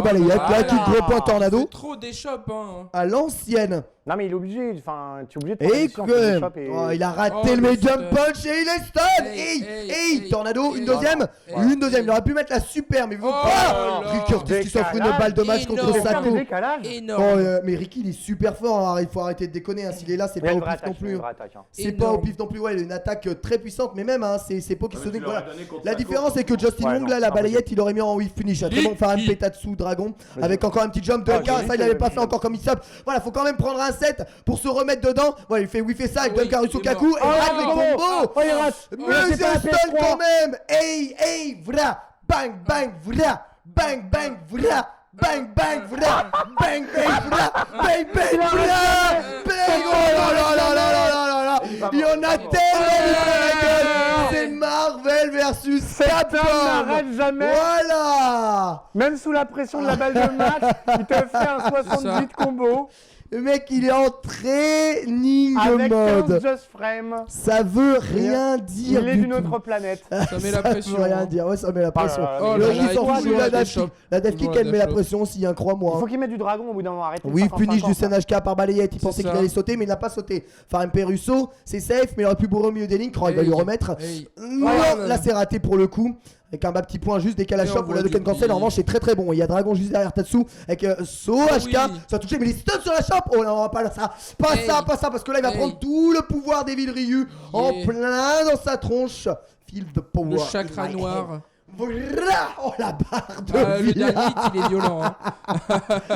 balayette, là qui gros point tornado.
C'est trop des chops
à l'ancienne.
Non mais il est obligé, enfin tu es obligé de
Et
prendre
quand
des
même,
shops et...
oh, il a raté
Oh,
le
le
medium
stun.
punch et il est stun.
Hey,
Hey,
hey,
tornado,
hey,
une deuxième,
hey,
une deuxième. Il aurait pu mettre la super, mais il veut
Oh
pas.
là
Ricky Ortiz qui s'offre une
Décalage
balle de match contre
énorme.
Sako.
décalage.
Oh,
Énorme.
mais Ricky il est super fort, hein. Il faut arrêter de déconner, hein. S'il est là c'est
Il y a
pas
une
au
vraie
pif non
attaque, il y a
plus.
une vraie attaque.
C'est pas au
Énorme.
pif non plus, ouais, il a une attaque très puissante, mais même, hein, c'est Poki
Ouais, mais
Sonic,
tu l'aurais
voilà.
donné contre
La
Sako.
différence c'est que Justin
Ouais,
Wong,
non,
là, la
c'est
balayette, il aurait mis en whiff finish. Un très bon Farhan Petatsu Dragon, avec encore un petit jump de
Ah,
K,
oui,
ça il
oui,
avait
oui,
pas
oui.
fait encore comme il sub. Voilà, faut quand même prendre un set pour se remettre dedans. Voilà, il fait whiffer ça avec
Oui,
Dunkaru
il est
Kaku
mort.
et rate les combos.
Oh il rate.
Mais
c'est
c'est
pas la
stun
PS3.
quand même. Hey, vra, bang, bang, vra, bang, bang, vra. Bang bang vra, bang bang vra, bang bang vra, bang, oh là là là là là là là. Il y en a tellement de plein la gueule. C'est Marvel versus
Captain
Capcom.
n'arrête jamais.
Voilà.
Même sous la pression de la balle de match, il te fait un 78 combo
Le mec il est en training
avec 15
mode.
just frame.
Ça veut rien dire
Il est
du
d'une
tout.
autre planète.
Ça met la pression.
Ça veut rien
hein.
dire, ouais ça met la pression.
là là,
Oh
Le
là
Ricky
là,
s'en
il
fout
joue
de
à
la
des
Def
shops.
Kick. La Def
Il
Kick
joue à
elle met
des
la
shops.
pression aussi, hein,
Il
crois-moi.
faut qu'il mette du dragon au bout d'un moment. Arrêtez.
Oui,
55
punish du
ans, ça.
Senajka par balayette, il
C'est
pensait
ça.
qu'il allait sauter mais il n'a pas sauté. Faire un Perusso, c'est safe mais il aurait pu bourrer au milieu des lignes, il va lui remettre.
Hey.
Non,
Oh là
là c'est raté pour le coup. Avec un bas petit point juste décalage
Et on
shop ou la
voit
de Ken
du
Cancel, en
pli.
revanche c'est très très bon. Il y a Dragon juste derrière Tatsu avec So
Ah
HK,
oui.
ça a touché mais il est stun sur la shop. Oh non, pas ça, pas
Hey.
ça, pas ça parce que là il va
Hey.
prendre tout le pouvoir d'Evil Ryu en
Yeah.
plein dans sa tronche. Feel the power.
Le chakra
in my
noir.
head. Voilà. Oh la barre de
Le
vie.
dernier hit, il est violent. hein.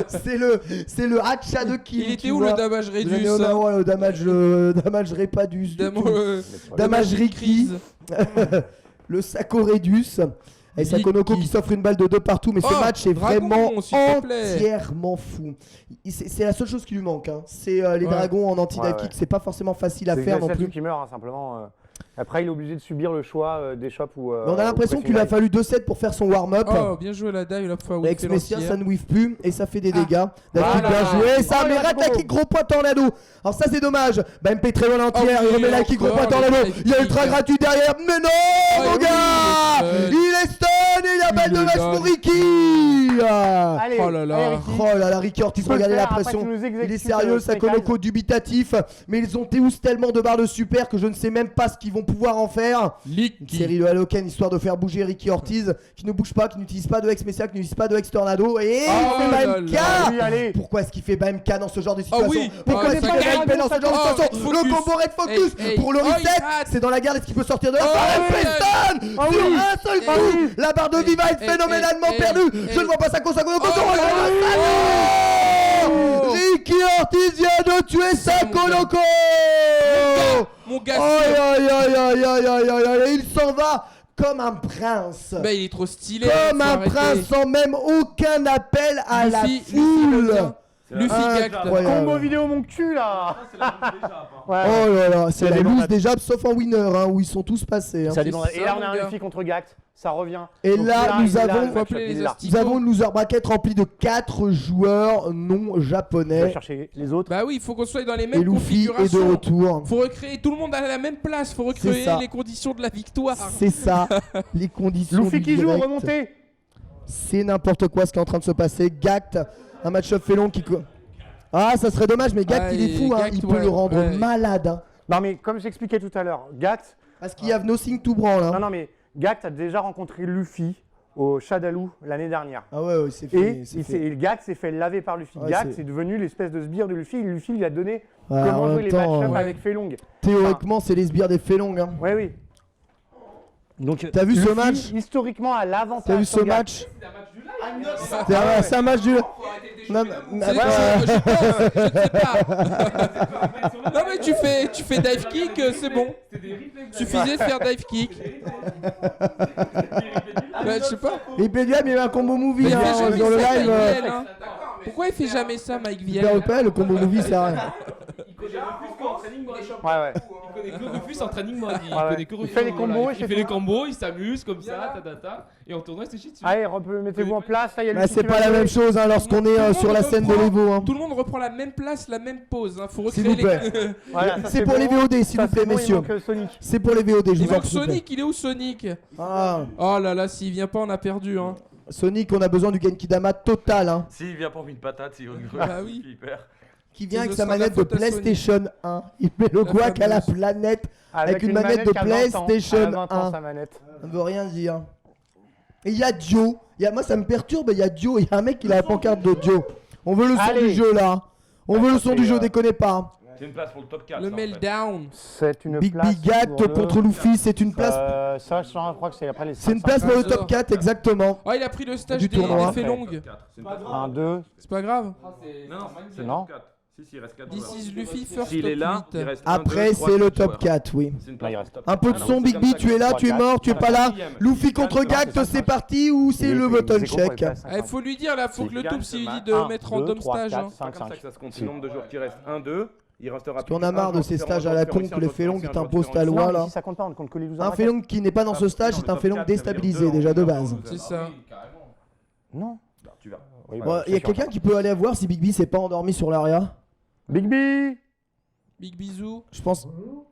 C'est le hacha de kill.
Il était
tu
où
vois.
le damage réduit
Le
ça
ouais, le damage Repadus. du
Damo-
tout. Damage Ricky. Le Sako Redus. Et
Ricky.
Sakonoko qui s'offre une balle de 2 partout, mais ce
Oh,
match est
dragon,
vraiment
s'il te plaît.
entièrement fou. C'est la seule chose qui lui manque, hein. C'est les
Ouais.
dragons en anti-dive
Ouais, ouais.
kick, c'est pas forcément facile à
C'est
faire non
Xaciatu
plus.
qui meurt, hein, simplement. Après, il est obligé de subir le choix des shops où.
Mais on a l'impression qu'il a fallu 2 sets pour faire son warm-up.
Oh, bien joué la dive, il a fait
Avec Messia, ça ne whiff plus et ça fait des
Ah.
dégâts. David,
Voilà.
bien joué, ça
Oh,
mais
il a
rate la
fait
kick gros point tornado. Alors ça c'est dommage. MP très loin l'entière,
Oh
il
oui,
remet la kick gros point
encore
tornado.
le
Il y a
kick.
ultra gratuit derrière, mais non
Oh
mon
oui,
gars,
il est stun.
il est stun et la balle
Il
de
le
match
donne.
pour Ricky.
Allez,
Oh là là.
allez, Ricky.
Oh là là, Ricky Ortiz,
Tu peux le
regardez la
faire, après,
pression.
tu nous
Il est
exécutes,
sérieux,
Snake
Sakonoko
Eyes.
dubitatif, mais ils ont Teus tellement de barres de super que je ne sais même pas ce qu'ils vont pouvoir en faire. Une
Licky.
série de Haloken histoire de faire bouger Ricky Ortiz qui ne bouge pas, qui n'utilise pas de Hex Messia, qui n'utilise pas de Hex Tornado et il
Oh
fait
là
BMK.
là.
Oui, allez.
Pourquoi est-ce qu'il fait BMK dans ce genre de
Ah
situation?
oui.
Pourquoi
Oh,
est-ce qu'il
ça
fait
gagne.
BMK dans ce genre de
Oh,
situation?
Red
Le
Focus.
combo Red Focus
Hey, hey.
pour le
Oh, il
reset,
rate.
c'est dans la garde, est-ce qu'il peut sortir de là?
Oh,
Farrell
oui.
Preston
Ah
sur
oui.
un seul
Ah
coup.
oui.
La barre de vie va être
Hey,
phénoménalement
hey,
perdue.
hey,
Je ne vois pas ça Sakonoko.
Oh.
Ricky Ortiz vient de tuer Sakonoko.
Mon gars,
Aïe aïe aïe aïe aïe aïe aïe aïe, il s'en va comme un prince.
bah, il est trop stylé.
Comme
faut
un
arrêter.
prince sans même aucun appel à la
Luffy,
foule.
Luffy Gackt.
Incroyable.
Combo vidéo, mon cul là. Ouais.
Oh là là, c'est
Ça
la
dépend
loose
de-
déjà, sauf en winner, hein, où ils sont tous passés. hein.
Ça dépend.
C'est
Et
ça,
là, on a
mon
un
gars.
Luffy contre Gackt. Ça revient.
Et
Donc
là, nous
il est
avons-
le
Faut appeler
match-up,
les
il est là.
asticots.
Nous avons une loser bracket remplie de 4 joueurs non
Je vais
japonais.
chercher les autres.
Bah oui, il faut qu'on soit dans les
Et
mêmes
Luffy est de
configurations.
retour.
Faut recréer tout le monde à la même place. Faut
C'est
recréer
ça.
les conditions de la victoire.
C'est ça, les conditions
Luffy
du
qui joue,
direct.
remonté.
C'est n'importe quoi ce qui est en train de se passer. Gackt, un match-up fait long qui... Ah, ça serait dommage, mais Gackt,
Ah,
il est fou, hein.
Gackt,
Il peut
ouais,
le rendre
ouais.
malade. hein.
Non, mais comme j'expliquais tout à l'heure, Gackt.
Parce qu'il y a nothing to branle. hein.
Non, mais Gackt a déjà rencontré Luffy au Shadaloo l'année dernière.
Ah ouais, ouais, c'est fait.
Et,
c'est fait.
et Gackt s'est fait laver par Luffy.
Ouais,
Gackt,
c'est-
c'est devenu l'espèce de sbire de Luffy. Luffy lui a donné
Ouais, en
comment jouer
même
les
temps,
match-ups
ouais.
avec Felong.
Théoriquement, c'est les sbires des Felong. Hein.
Ouais, oui. Donc,
T'as vu ce
Luffy,
match
historiquement, à l'avantage.
T'as vu ce
sur Gackt.
match C'est un match du... Non, mais-
C'est-
ouais.
je sais pas. Non mais tu fais dive kick, c'est bon. Suffisait de faire dive kick. Bah, je sais pas.
Et Pédia, mais il y a un combo movie
Mais il
hein,
fait jamais
dans le
ça,
live.
Mike Viel, hein. Pourquoi il fait jamais ça, Mike
Super
Viel?
OP, le combo movie, c'est rien.
Ouais, ouais.
Il connaît que Rufus en training mode. Il
Ouais, ouais.
connaît que
Il
Rufus.
fait les
voilà.
combos,
Il
il
fait
fait
les
tout.
combos, il s'amuse comme ça, et en tournoi, c'est shit dessus.
Allez, mettez-vous en place. Là, il y a
Bah,
Luffy
c'est
qui
pas
va
la
jouer.
même chose hein, lorsqu'on est sur la scène de l'Evo. Hein.
Tout le monde reprend la même place, la même pose. Hein. Faut
S'il
recréer
vous plaît.
Voilà, ça,
C'est pour
bon.
les VOD, s'il
Ça,
vous plaît,
c'est bon, il
messieurs.
manque Sonic.
C'est pour les VOD, je
Il
vous en
manque
prie. s'il vous plaît.
Sonic, il est où Sonic?
Ah,
Oh là là, s'il vient pas, on a perdu. Hein.
Sonic, on a besoin du Genkidama total. Hein.
S'il vient pas envie de patate, s'il
Bah oui.
il perd.
qui vient
Ce
avec sa
sera la
manette de
faute à Sony.
PlayStation 1. Il met le guac à la
fameuse.
planète avec une manette de
qui a 20 ans,
PlayStation
elle a 20 ans,
1.
sa manette.
Ça ne veut rien dire. Et il y a Dio. Moi, ça me perturbe. Il y a Dio. Il y a un mec qui a la pancarte de Dio. On veut le son
Allez.
du jeu là. On veut le son
c'est,
du jeu, déconnez pas.
C'est une place pour le top 4.
Le
ça, en fait.
meltdown.
C'est une
Big
place
Big Gat
pour le-
contre Luffy, c'est une place.
Ça, je crois que c'est après les.
C'est une place pour le top 4, exactement.
Oh, il a pris le stage
Du
des
tournoi.
effets longues.
C'est une place.
1, 2.
C'est pas grave.
Non, c'est le
Non.
top 4. Si, il reste 4
This
joueurs.
is Luffy first
S'il
top
est là,
8.
il reste
Après, c'est le top 4, oui.
C'est une
Là, il
place.
reste top.
Un peu de
Ah non,
son,
c'est
Big
comme
B,
ça
tu
que
es là, tu es mort, tu es pas là. Luffy contre Gact, c'est parti ou c'est le button check?
Il faut lui dire là, faut que le
Gagne
top
ce
s'il
match.
dit de mettre random stage. hein.
C'est pas comme ça que ça se compte. C'est le nombre de joueurs qui restent. 1, 2. Il restera
Parce qu'on a marre de ces stages à la con que les félons qui t'imposent ta
Non,
loi
mais
là.
si ça compte pas, on ne compte que les losers.
Un félon qui n'est pas dans ce stage, c'est un félon déstabilisé déjà de base.
C'est ça.
Non.
Tu verras.
Oui,
Bon, il y a quelqu'un qui peut aller voir si Big B s'est pas endormi sur l'aria?
Big B.
Big bisou.
Je pense.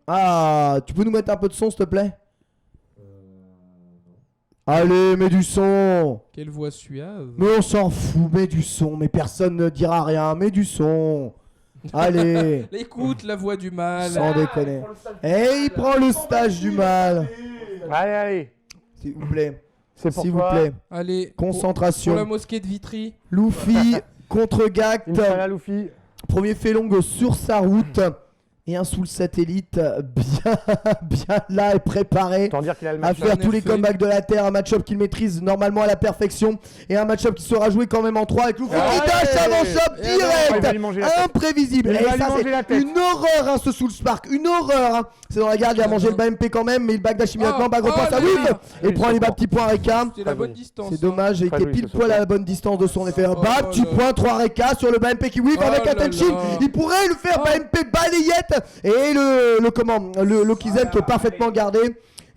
Ah, tu peux nous mettre un peu de son s'il te plaît? Allez, mets du son.
Quelle voix suave.
Mais on s'en fout, mets du son, mais personne ne dira rien, mets du son. Allez,
Écoute la voix du mal.
sans déconner. Et il prend le stage du mal.
Allez, allez.
S'il vous plaît,
C'est pour
s'il vous
toi.
plaît.
Allez. Pour la
Concentration.
mosquée de Vitry.
Luffy contre Gact.
Inch'Allah, Luffy.
Premier félong sur sa route. Et un sous le satellite bien là et préparé
Autant dire qu'il a le
à
match.
faire
en
tous les
effet.
comebacks de la Terre. Un match-up qu'il maîtrise normalement à la perfection. Et un match-up qui sera joué quand même en 3 avec Luffy qui
Allez.
dash avant shop
Et
Il va
direct.
lui manger la tête.
Imprévisible.
Il
Et
va lui
ça
manger la
c'est
tête.
une horreur hein, ce Soul Spark. Une horreur. Hein. C'est dans la garde, il a mangé le bas MP quand même. Mais il backdash immédiatement.
Oh,
Back repasse
oh
à
là
Whip.
là.
Et
Oui,
prend
c'est
les bas
bon.
petits points Reka.
C'est la
Très
bonne
bon.
distance.
C'est dommage, il
Pas
était
lui,
pile
ce
poil à
soir.
la bonne distance de son effet.
Oh
Bam,
là
petit
là.
point, 3 Reka sur le bas MP qui whip
Oh
avec
là
Attention.
là.
Il pourrait le faire bas MP balayette. Et le Lokizem qui est parfaitement gardé.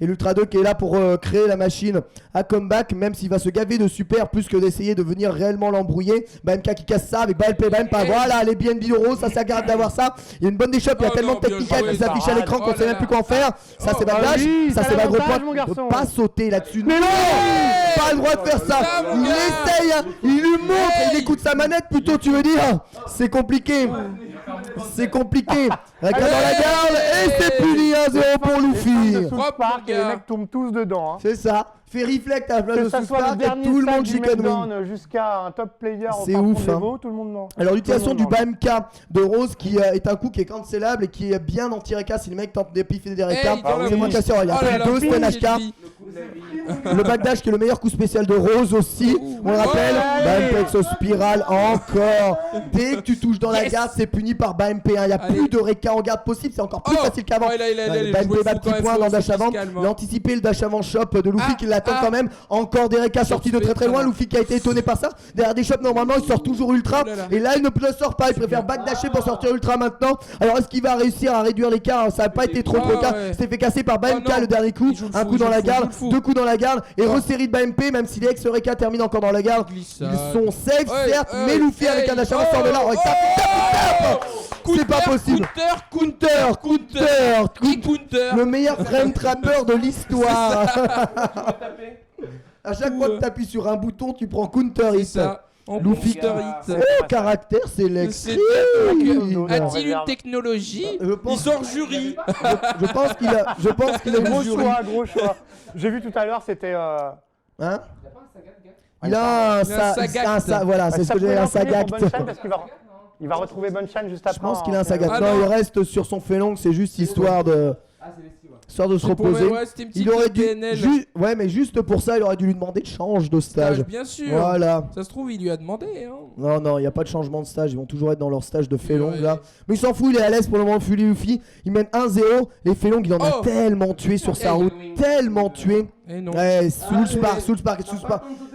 Et l'Ultra 2 qui est là pour créer la machine à comeback, même s'il va se gaver de super plus que d'essayer de venir réellement l'embrouiller. BMK qui casse ça avec BLP, voilà les BNB euros, ça s'aggrave d'avoir ça. Il y a une bonne déchoppe, il y a
Oh
tellement
non,
de
bien
techniques
joué,
qui s'affichent à
Sarah.
l'écran qu'on
Oh
sait
là
même plus
là.
quoi en faire. Ça c'est
Oh,
bagage,
oui,
ça
t'as
c'est bagage
l'avantage,
point.
mon garçon.
Pas sauter là-dessus.
Mais non,
Pas le droit de faire ça.
Ça, mon
Il
gars.
essaye, hein. Il lui montre, il écoute sa manette plutôt, tu veux dire. C'est compliqué. C'est compliqué. Reka dans la garde et c'est puni 1-0 pour Luffy.
Sous le
Propre,
parc et les
gars.
mecs tombent tous dedans. hein.
C'est ça. Fait reflect à la place
Que
de
ça
Sous
soit le
Spark et
dernier
tout le monde
sac du
chicken wing.
Meltdown jusqu'à un top player au
C'est
fin
ouf,
fond
hein.
d'Evo, tout le monde ment.
Alors l'utilisation du
Tout le monde
BMK de Rose qui est un coup qui est cancellable et qui est bien anti-Reka si le mec tente de piffer des Reka.
Hey, dans la
C'est moins
bouche.
cassé, il y a
Oh là là,
deux Sten
pile,
HK. Le backdash qui est le meilleur coup spécial de Rose aussi. On le rappelle.
Ouais.
BMP avec ce spirale encore. Dès que tu touches dans la
Yes.
garde, c'est puni par BMP. Il n'y a
Allez.
plus de Reka en garde possible. C'est encore plus
Oh.
facile qu'avant.
Oh, il a
Ouais,
joué
BMP
le
bat
fou
petit
quand même,
point
faut-
dans le dash
faut qu'il
avant.
se calme, hein.
Il a anticipé le dash avant shop de Luffy
Ah,
qui l'attend
ah.
quand même. Encore des Reka sortis de très très loin. Luffy qui a été étonné par ça. Derrière des shops normalement il sort toujours ultra.
Oh là là.
Et là il ne sort pas. Il préfère backdasher pour sortir ultra maintenant. Alors est-ce qu'il va réussir à réduire l'écart? Ça n'a pas été trop
Ah,
le cas.
ouais.
S'est fait casser par BMK
non.
le dernier coup.
Il joue le
Un
fou,
coup
il
dans
joue
la
le fou, il
garde,
joue le fou.
deux coups dans la garde et
Oh.
resérie de BMP. Même si les ex-Reka terminent encore dans la garde.
Glissade.
Ils sont safe
Ouais,
certes,
ouais,
mais Luffy avec
hey,
un dash avant sort de là.
oh,
Oh, il tape. C'est pas possible. Counter.
Qui counter.
Le meilleur frame trapper de l'histoire. À chaque fois que tu appuies sur un bouton, tu prends counter
C'est
hit.
ça. En
Luffy.
counter hit.
Oh, caractère sélectif.
C'est- A-t-il une technologie?
Je pense-
Ils sont jury.
Je pense qu'il a
Gros
une jury.
gros choix. J'ai vu tout à l'heure, c'était.
Hein? Il a un Sagat. Voilà, c'est ce que j'ai, un Sagat.
Parce qu'il va retrouver Bonchan juste après.
Je pense qu'il a un Sagat.
Ah
Non,
non.
il reste sur son félon, c'est juste histoire de se reposer.
Ouais, c'était une petite
Il aurait dû,
PNL.
ouais, mais juste pour ça, il aurait dû lui demander de change de stage.
Bien sûr.
Voilà.
Ça se trouve, il lui a demandé. Hein.
Non, il n'y a pas de changement de stage. Ils vont toujours être dans leur stage de Félong
Ouais.
là. Mais il s'en fout, il est à l'aise pour le moment. Luffy, il mène 1-0. Les Félong, il en a
Oh.
tellement tué sur sa route. Tellement tué.
Et non.
Ouais, Soul Spark.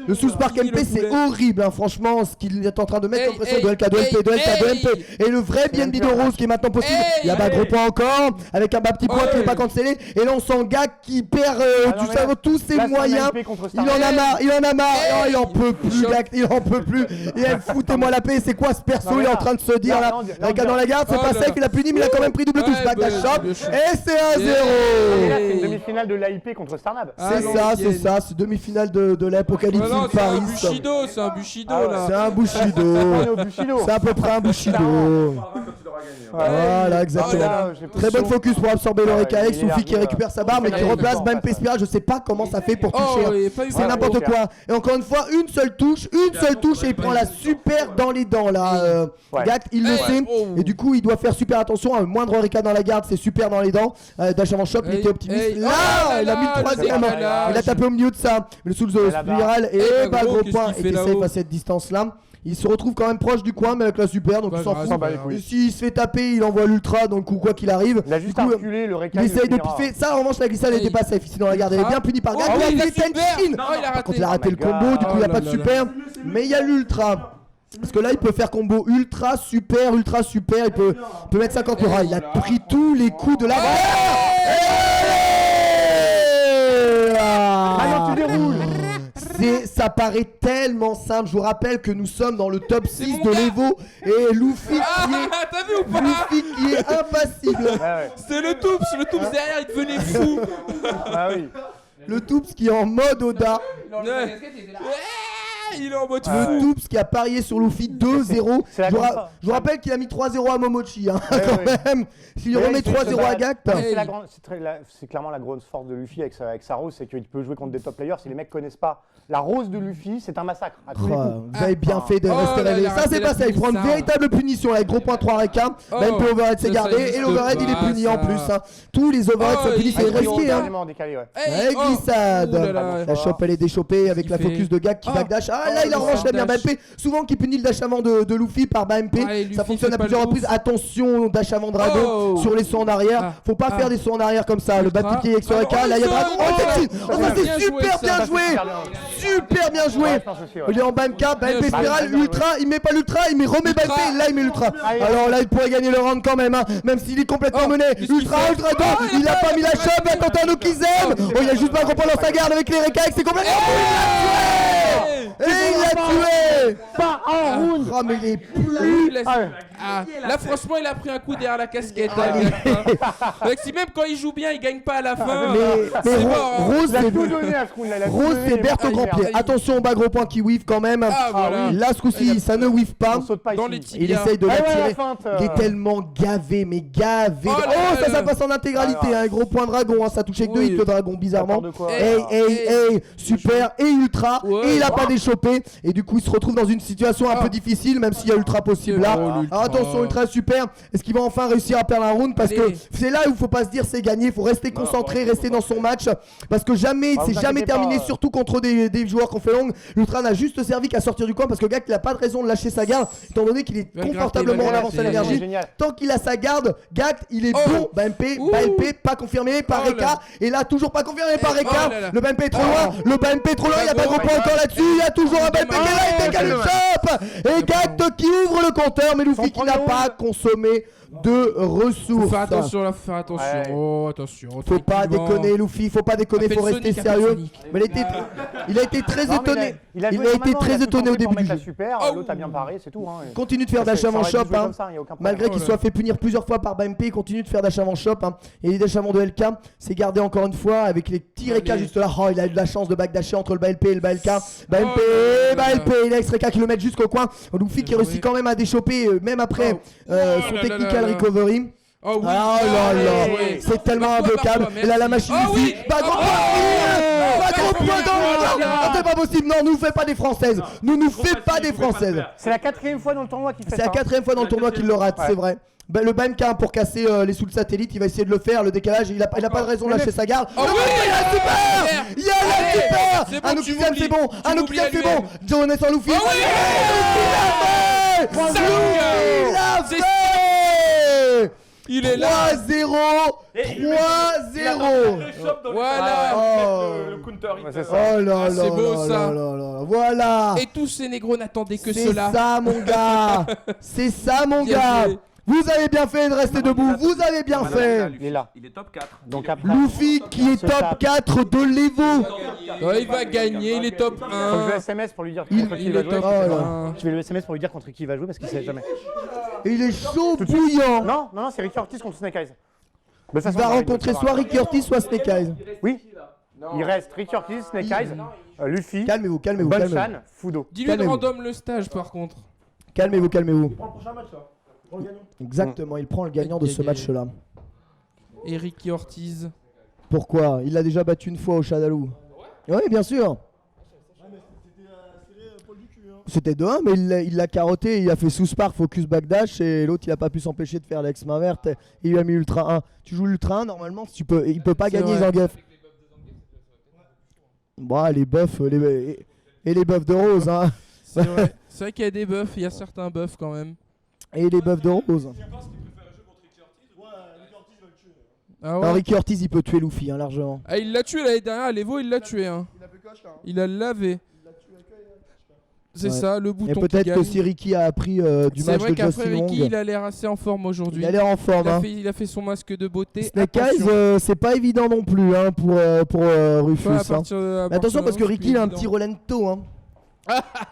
Le Soul Spark
Qui
MP,
le
c'est
voulait.
horrible, hein, franchement, ce qu'il est en train de mettre comme pression
Hey,
de LK, de MP, de LK, de
hey.
MP. Et le vrai BNB de Rose qui est maintenant possible.
Hey.
Il y a pas gros point encore, avec un bas petit point qui n'est pas cancellé. Et là, on sent Gak qui perd tous ses moyens. Il en a marre, Oh, il en peut plus, Gak, il en peut plus. Et foutez-moi la paix, c'est quoi ce perso? Il est en train de se dire là. Avec dans la garde, c'est
Oh
pas
là
safe,
là.
il a puni, mais il a quand même pris double touche.
Ouais,
Back dash
bah,
shot.
bien sûr.
Et c'est 1-0.
C'est une demi-finale de l'AIP contre Starnab.
C'est c'est ça, c'est demi-finale de l'Apocalypse
Non, c'est
Paris.
un Bushido, c'est un Bushido là.
C'est un Bushido. C'est à peu près un Bushido. Voilà, exactement. Très bonne focus pour absorber le Reka X. Luffy qui récupère sa barre mais qui replace BMP Spiral. Je sais pas comment ça fait pour toucher. C'est n'importe quoi. Et encore une fois, une seule touche et il prend la super dans les dents là. Gact, il le sait. Et du coup, il doit faire super attention. Un moindre Reka dans la garde, c'est super dans les dents. Dash avant shop, il était optimiste. Là, il a mis le troisième. Il a tapé au milieu de ça. Le sous le spiral et bah gros point. Et safe à cette distance là. Il se retrouve quand même proche du coin mais avec la super donc il s'en fout. Et s'il se fait taper il envoie l'ultra donc ou quoi qu'il arrive.
Il a juste reculé le Reka.
Il essaye de piffer. Ça en revanche la glissade n'était pas safe ici dans la garde. Elle est bien punie par Gact. Il a raté le combo du coup il n'y a pas de super. Mais il y a l'ultra. Parce que là il peut faire combo ultra super. Il peut mettre 50 euros. Il a pris tous les coups de la
tu déroules.
Ça paraît tellement simple. Je vous rappelle que nous sommes dans le top 6 de l'Evo et Luffy qui est impassible.
C'est le Toops derrière il devenait fou.
Le Toops qui est en mode Oda.
Il est en mode fou.
Le Toops qui a parié sur Luffy 2-0. Je vous rappelle qu'il a mis 3-0 à Momochi quand même. S'il remet 3-0 à Gact.
C'est clairement la grosse force de Luffy avec sa rose, c'est qu'il peut jouer contre des top players. Si les mecs connaissent pas la rose de Luffy, c'est un massacre.
Vous avez bien fait de rester réveillé. Ça c'est pas ça, il prend une véritable punition avec gros point 3 Reka. Même pour overhead c'est gardé et l'overhead il est puni en plus. Tous les overheads sont punis, c'est risqué. Et glissade. La chope elle est déchopée avec la focus de Gact qui backdash. Ah là il a revanche bien BMP. Souvent qui punit le dash avant de Luffy par BMP. Ça fonctionne à plusieurs reprises. Attention dash avant Dragon sur les sauts en arrière. Faut pas faire des sauts en arrière comme ça. Le bas piqué avec ce Reka. Là il y a Dragon. Oh ça c'est super bien joué. Super bien joué. Il est en BMK, BMP Spiral, Ultra, il met pas l'Ultra, il remet BMP, là il met l'Ultra. Alors là il pourrait gagner le round quand même, même s'il est complètement mené. Ultra 2, il a pas mis la chope, attention à nous qu'ils aiment. Oh il a juste pas compris dans sa garde avec les Reka, c'est complètement et il l'a tué.
Pas un round.
Oh mais il est plus.
Là franchement il a pris un coup derrière la casquette. Si même quand il joue bien il gagne pas à la fin.
Mais Rose c'est Berthe au grand pied. Attention au bas gros point qui whiff quand même. Là ce coup-ci ça ne whiff pas. Il essaye de l'attirer. Il est tellement gavé mais gavé. Oh ça passe en intégralité. Gros point dragon. Ça touchait que 2 hits le dragon bizarrement. Hey super et ultra. Et il a pas déchopé. Et du coup il se retrouve dans une situation un peu difficile même s'il y a ultra possible là. Attention ultra super. Est-ce qu'il va enfin réussir à perdre un round? Parce que c'est là où il faut pas se dire c'est gagné. Il faut rester concentré, rester dans son match. Parce que jamais c'est jamais terminé surtout contre des joueurs qui ont fait long. L'ultra n'a juste servi qu'à sortir du coin parce que Gact il a pas de raison de lâcher sa garde étant donné qu'il est confortablement en avance à l'énergie. Tant qu'il a sa garde, Gact il est bon. BMP pas confirmé par Reka. Et là toujours pas confirmé par Reka. Le BMP est trop loin. Il y a pas de gros point encore là-dessus. Il y a toujours un BMP qui est là. Il décale le shop. Et Gact qui ouvre le compteur. Mais Luffy qui n'a pas consommé de ressources.
Faut faire attention là, faut faire attention. Oh attention.
Faut pas déconner Luffy, faut pas déconner, faut rester sérieux. Mais il a été très étonné. Il a été très étonné au début du jeu.
L'autre a bien paré, c'est tout.
Continue de faire dash avant shop malgré qu'il soit fait punir plusieurs fois par BMP, il continue de faire dash avant shop et les dash avant de LK, c'est gardé encore une fois avec les petits Reka juste là. Oh, il a eu de la chance de backdasher entre le BLP et le BLK. BLP, il a ex-Reka qui le met jusqu'au coin. Luffy qui réussit quand même à déchoper même après son technical recovery.
Oh oui,
c'est tellement imbloquable. Et là la machine ici, pas gros point c'est pas possible, non, nous fait pas des françaises. Nous fait pas des françaises.
C'est la 4ème fois dans le tournoi qu'il fait ça.
C'est la 4ème fois dans le tournoi qu'il le rate, c'est vrai. Le BMK pour casser les sous le satellite, il va essayer de le faire, le décalage, il a pas de raison de lâcher sa garde.
Oh oui,
il y a la super. Un Oukizem c'est bon, un Oukizem c'est bon. Jonas en Luffy. Oh oui, il l'a fait.
Il est là.
3-0.
Voilà.
Le counter.
Oh là là.
C'est beau ça.
Voilà.
Et tous ces négros n'attendaient que cela.
C'est ça mon gars. C'est ça mon gars. Vous avez bien fait de rester debout, vous avez bien fait.
Il est là.
Il est top 4.
Donc après,
Luffy qui est top 4 de l'Evo.
Il va gagner, il est top 1.
Faut que je le SMS pour lui dire contre qui il va jouer. Je vais le SMS pour lui dire contre qui il va jouer parce qu'il sait jamais.
Et il est chaud bouillant.
Non, c'est Ricky Ortiz contre Snake Eyes.
Il va rencontrer soit Ricky Ortiz soit Snake Eyes.
Oui. Il reste Ricky Ortiz, Snake Eyes, Luffy,
Calmez-vous,
Bonchan, Fudo.
Dis-lui de random le stage par contre.
Calmez-vous.
Il prend le prochain match là. Il prend le gagnant.
Exactement, il prend le gagnant de ce match-là.
Et Ricky Ortiz.
Pourquoi? Il l'a déjà battu une fois au Shadaloo. Oui, bien sûr. C'était 2-1, mais il l'a carotté, il a fait sous-spar, focus backdash, et l'autre il a pas pu s'empêcher de faire l'ex main verte, et il lui a mis Ultra 1. Tu joues l'Ultra 1, normalement, il peut pas gagner Zangief. Bon, les buffs, et les buffs de Rose. Hein.
C'est vrai, c'est vrai qu'il y a des buffs, il y a certains buffs quand même.
Et les buffs de Rose.
Ah ouais.
Alors, Ricky Ortiz, il peut tuer Luffy, hein, largement.
Ah, il l'a tué l'année dernière, à l'Evo, il l'a tué. Hein. Il a lavé. C'est ça, le bouton.
Et peut-être que si Ricky a appris du match de Justin Long.
C'est vrai qu'après Ricky, il a l'air assez en forme aujourd'hui.
Il a l'air en forme.
Il a fait son masque de beauté.
Snake Eyes, c'est pas évident non plus hein, pour Rufus. Mais attention parce que Ricky il a un petit Rolento. Hein.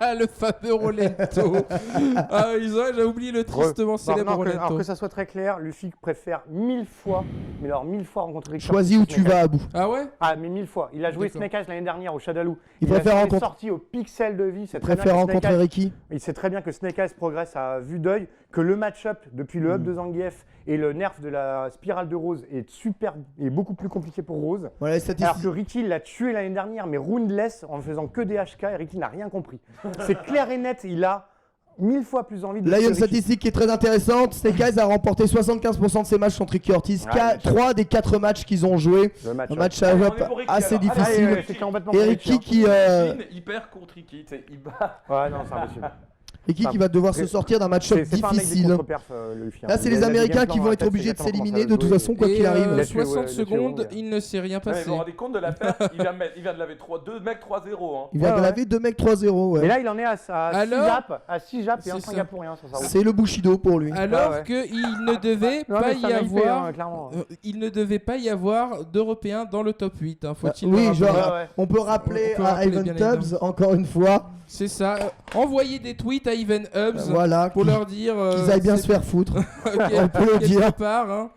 Le fameux Rolento. J'ai oublié le tristement célèbre Rolento.
Alors que ça soit très clair, Luffy préfère 1000 fois, mais alors 1000 fois rencontrer Ricky.
Choisis où tu vas à bout.
Ah ouais?
Ah mais 1000 fois. Il a joué Snake Eyes l'année dernière au Shadaloo.
Il préfère rencontrer.
Sorti au pixel de vie.
Il préfère rencontrer Ricky.
Il sait très bien que Snake Eyes progresse à vue d'œil, que le match-up depuis le hub de Zangief et le nerf de la spirale de Rose est beaucoup plus compliqué pour Rose.
Voilà,
alors que Ricky l'a tué l'année dernière, mais roundless en faisant que des HK et Ricky n'a rien compris. C'est clair et net, il a 1000 fois plus envie de.
Là, il y a une statistique qui est très intéressante. Snake Eyes a remporté 75% de ses matchs contre Ricky Ortiz. 3 des 4 matchs qu'ils ont joués. Un match assez difficile. Et Ricky qui.
Il perd contre Ricky. Il bat.
Ouais, non, c'est impossible.
Ricky qui va devoir se sortir d'un match-up difficile. Là, c'est les Américains qui vont être obligés de s'éliminer de toute façon, quoi qu'il arrive.
60 secondes, il ne s'est rien passé.
Vous vous rendez compte de la perte? Il vient de laver 2 mecs 3-0.
Il vient de laver 2 mecs 3-0.
Mais là, il en est à 6 japs et un Singapourien sur sa route.
C'est le Bushido pour lui.
Alors qu'il ne devait pas y avoir. Il ne devait pas y avoir d'Européens dans le top 8. Faut-il
oui, genre, on peut rappeler à Ivan Tubbs, encore une fois.
C'est ça. Envoyer des tweets à Ivan Hubs pour leur dire
qu'ils aillent bien se faire foutre. On peut le dire.
Que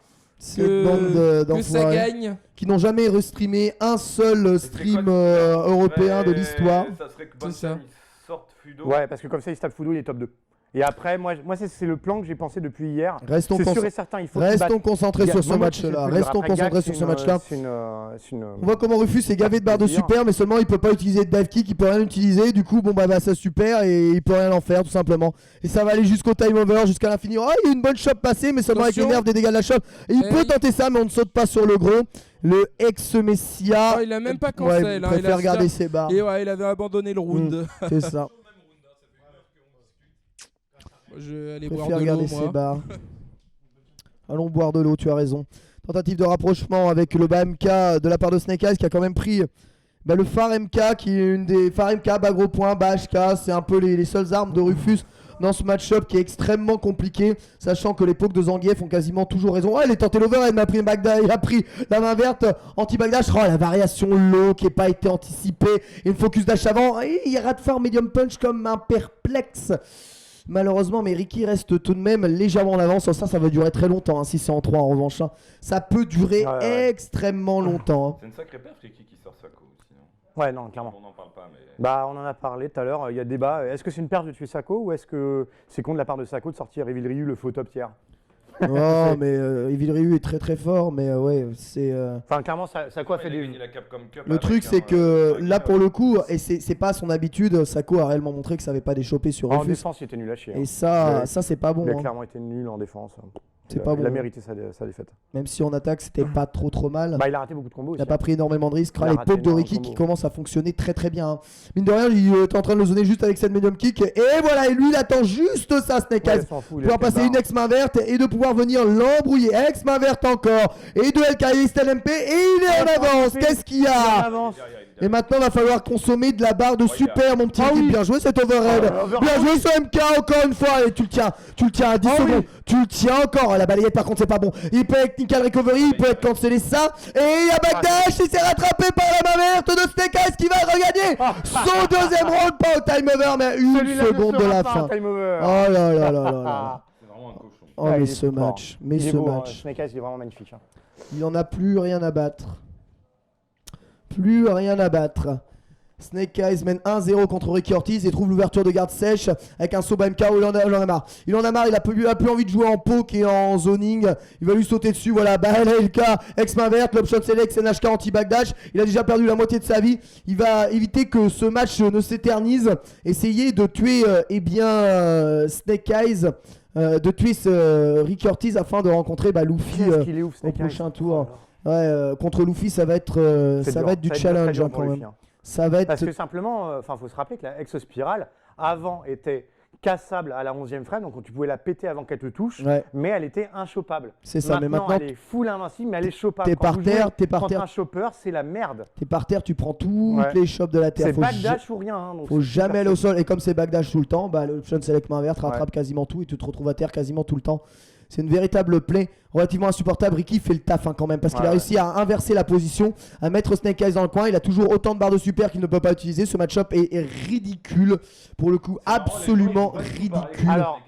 ça gagne.
Qui n'ont jamais restreamé un seul stream européen de l'histoire.
Ça serait que Bonchan sorte Fudo.
Ouais, parce que comme ça, il se tape Fudo, il est top 2. Et après, moi c'est le plan que j'ai pensé depuis hier.
Restons concentrés sur ce match-là. Restons concentrés sur ce match-là. On voit comment Rufus est gavé de barres de super, mais seulement il peut pas utiliser de dive kick, il peut rien utiliser. Du coup, bon bah ça super et il peut rien en faire tout simplement. Et ça va aller jusqu'au time over, jusqu'à l'infini. Oh, il y a une bonne shot passée, mais seulement avec les nerfs des dégâts de la shot. Et il peut tenter ça, mais on ne saute pas sur le gros. Le ex-Messia.
Il a même pas cancel.
Il préfère garder ses barres.
Et ouais, il avait abandonné le round.
C'est ça.
Je vais aller
boire de l'eau, ses barres. Allons boire de l'eau, tu as raison. Tentative de rapprochement avec le bas MK de la part de Snake Eyes qui a quand même pris le phare MK qui est une des phares MK, bas gros point, bas HK. C'est un peu les seules armes de Rufus dans ce match-up qui est extrêmement compliqué, sachant que les pokes de Zangief ont quasiment toujours raison. Oh, il est tenté l'overhead, il a pris la main verte anti-backdash. Oh, la variation low qui n'a pas été anticipée. Et une focus dash avant. Et il rate fort medium punch comme un perplexe. Malheureusement, mais Ricky reste tout de même légèrement en avance. Ça va durer très longtemps, hein, si c'est en 3 en revanche. Hein. Ça peut durer extrêmement longtemps. Hein.
C'est une sacrée perte, Ricky qui sort Sako. Sinon.
Ouais, non, clairement.
On n'en parle pas, mais.
Bah, on en a parlé tout à l'heure. Il y a débat. Est-ce que c'est une perte de tuer Sako ou est-ce que c'est con de la part de Sako de sortir Evil Ryu, le faux top tier?
Oh, mais Evil Ryu est très très fort, mais ouais, c'est.
Enfin, clairement, Sako a fait des.
Le truc, c'est que là, pour le coup, et c'est pas son habitude, Sako a réellement montré que ça avait pas déchopé sur Rufus.
En défense, il était nul à chier.
Et ça c'est pas bon.
Il a clairement été nul en défense.
C'est pas bon.
Il a mérité sa défaite.
Même si en attaque, c'était pas trop mal.
Bah, il a raté beaucoup de combos.
Il a pas pris énormément de risques. Les pokes de Ricky qui commencent à fonctionner très très bien. Hein. Mine de rien, il est en train de le zoner juste avec cette medium kick. Et voilà, et lui, il attend juste ça, Snake Eyes. Pour pouvoir passer une ex-main verte et de pouvoir venir l'embrouiller. Ex-main verte encore. Et de LKI, Stell MP. Et il est en avance. Qu'est-ce qu'il y a? Et maintenant, il va falloir consommer de la barre de super, mon petit Ricky. Bien joué cet overhead. Bien joué ce MK encore une fois. Et tu le tiens à 10 secondes. Tu le tiens encore. La balayette, par contre, c'est pas bon. Il peut être Nickel Recovery, il peut être cancellé ça. Et il y a backdash, il s'est rattrapé par la main verte de Snake Eyes qui va regagner son deuxième round, pas au time over, mais une seconde de la fin. Oh là là là là.
C'est vraiment un cochon.
Oh, mais ce match. Mais ce match.
Snake Eyes, il est vraiment magnifique.
Il en a plus rien à battre. Plus rien à battre. Snake Eyes mène 1-0 contre Ricky Ortiz et trouve l'ouverture de garde sèche avec un Soba MK où il en a marre. Il en a marre, il a plus envie de jouer en poke et en zoning. Il va lui sauter dessus, voilà. LK, ex-main verte, l'option select, NHK anti-backdash. Il a déjà perdu la moitié de sa vie. Il va éviter que ce match ne s'éternise. Essayer de tuer Snake Eyes. De tuer Ricky Ortiz afin de rencontrer Luffy au prochain tour. Ouais, contre Luffy, ça va être du challenge quand même. Ça va être...
Parce que simplement, faut se rappeler que la Exospirale, avant, était cassable à la 11e frame, donc tu pouvais la péter avant qu'elle te touche, mais elle était inchoppable.
C'est ça, mais maintenant
elle est full invincible, mais elle est choppable.
T'es par terre,
contre un chopper, c'est la merde.
T'es par terre, tu prends toutes les chops de la terre.
C'est backdash ou rien. Hein, donc
faut jamais aller au sol, et comme c'est backdash tout le temps, l'option select main verte rattrape quasiment tout et tu te retrouves à terre quasiment tout le temps. C'est une véritable play relativement insupportable. Ricky fait le taf quand même parce qu'il a réussi à inverser la position, à mettre Snake Eyes dans le coin. Il a toujours autant de barres de super qu'il ne peut pas utiliser. Ce match-up est ridicule. Pour le coup, absolument ridicule.
Alors,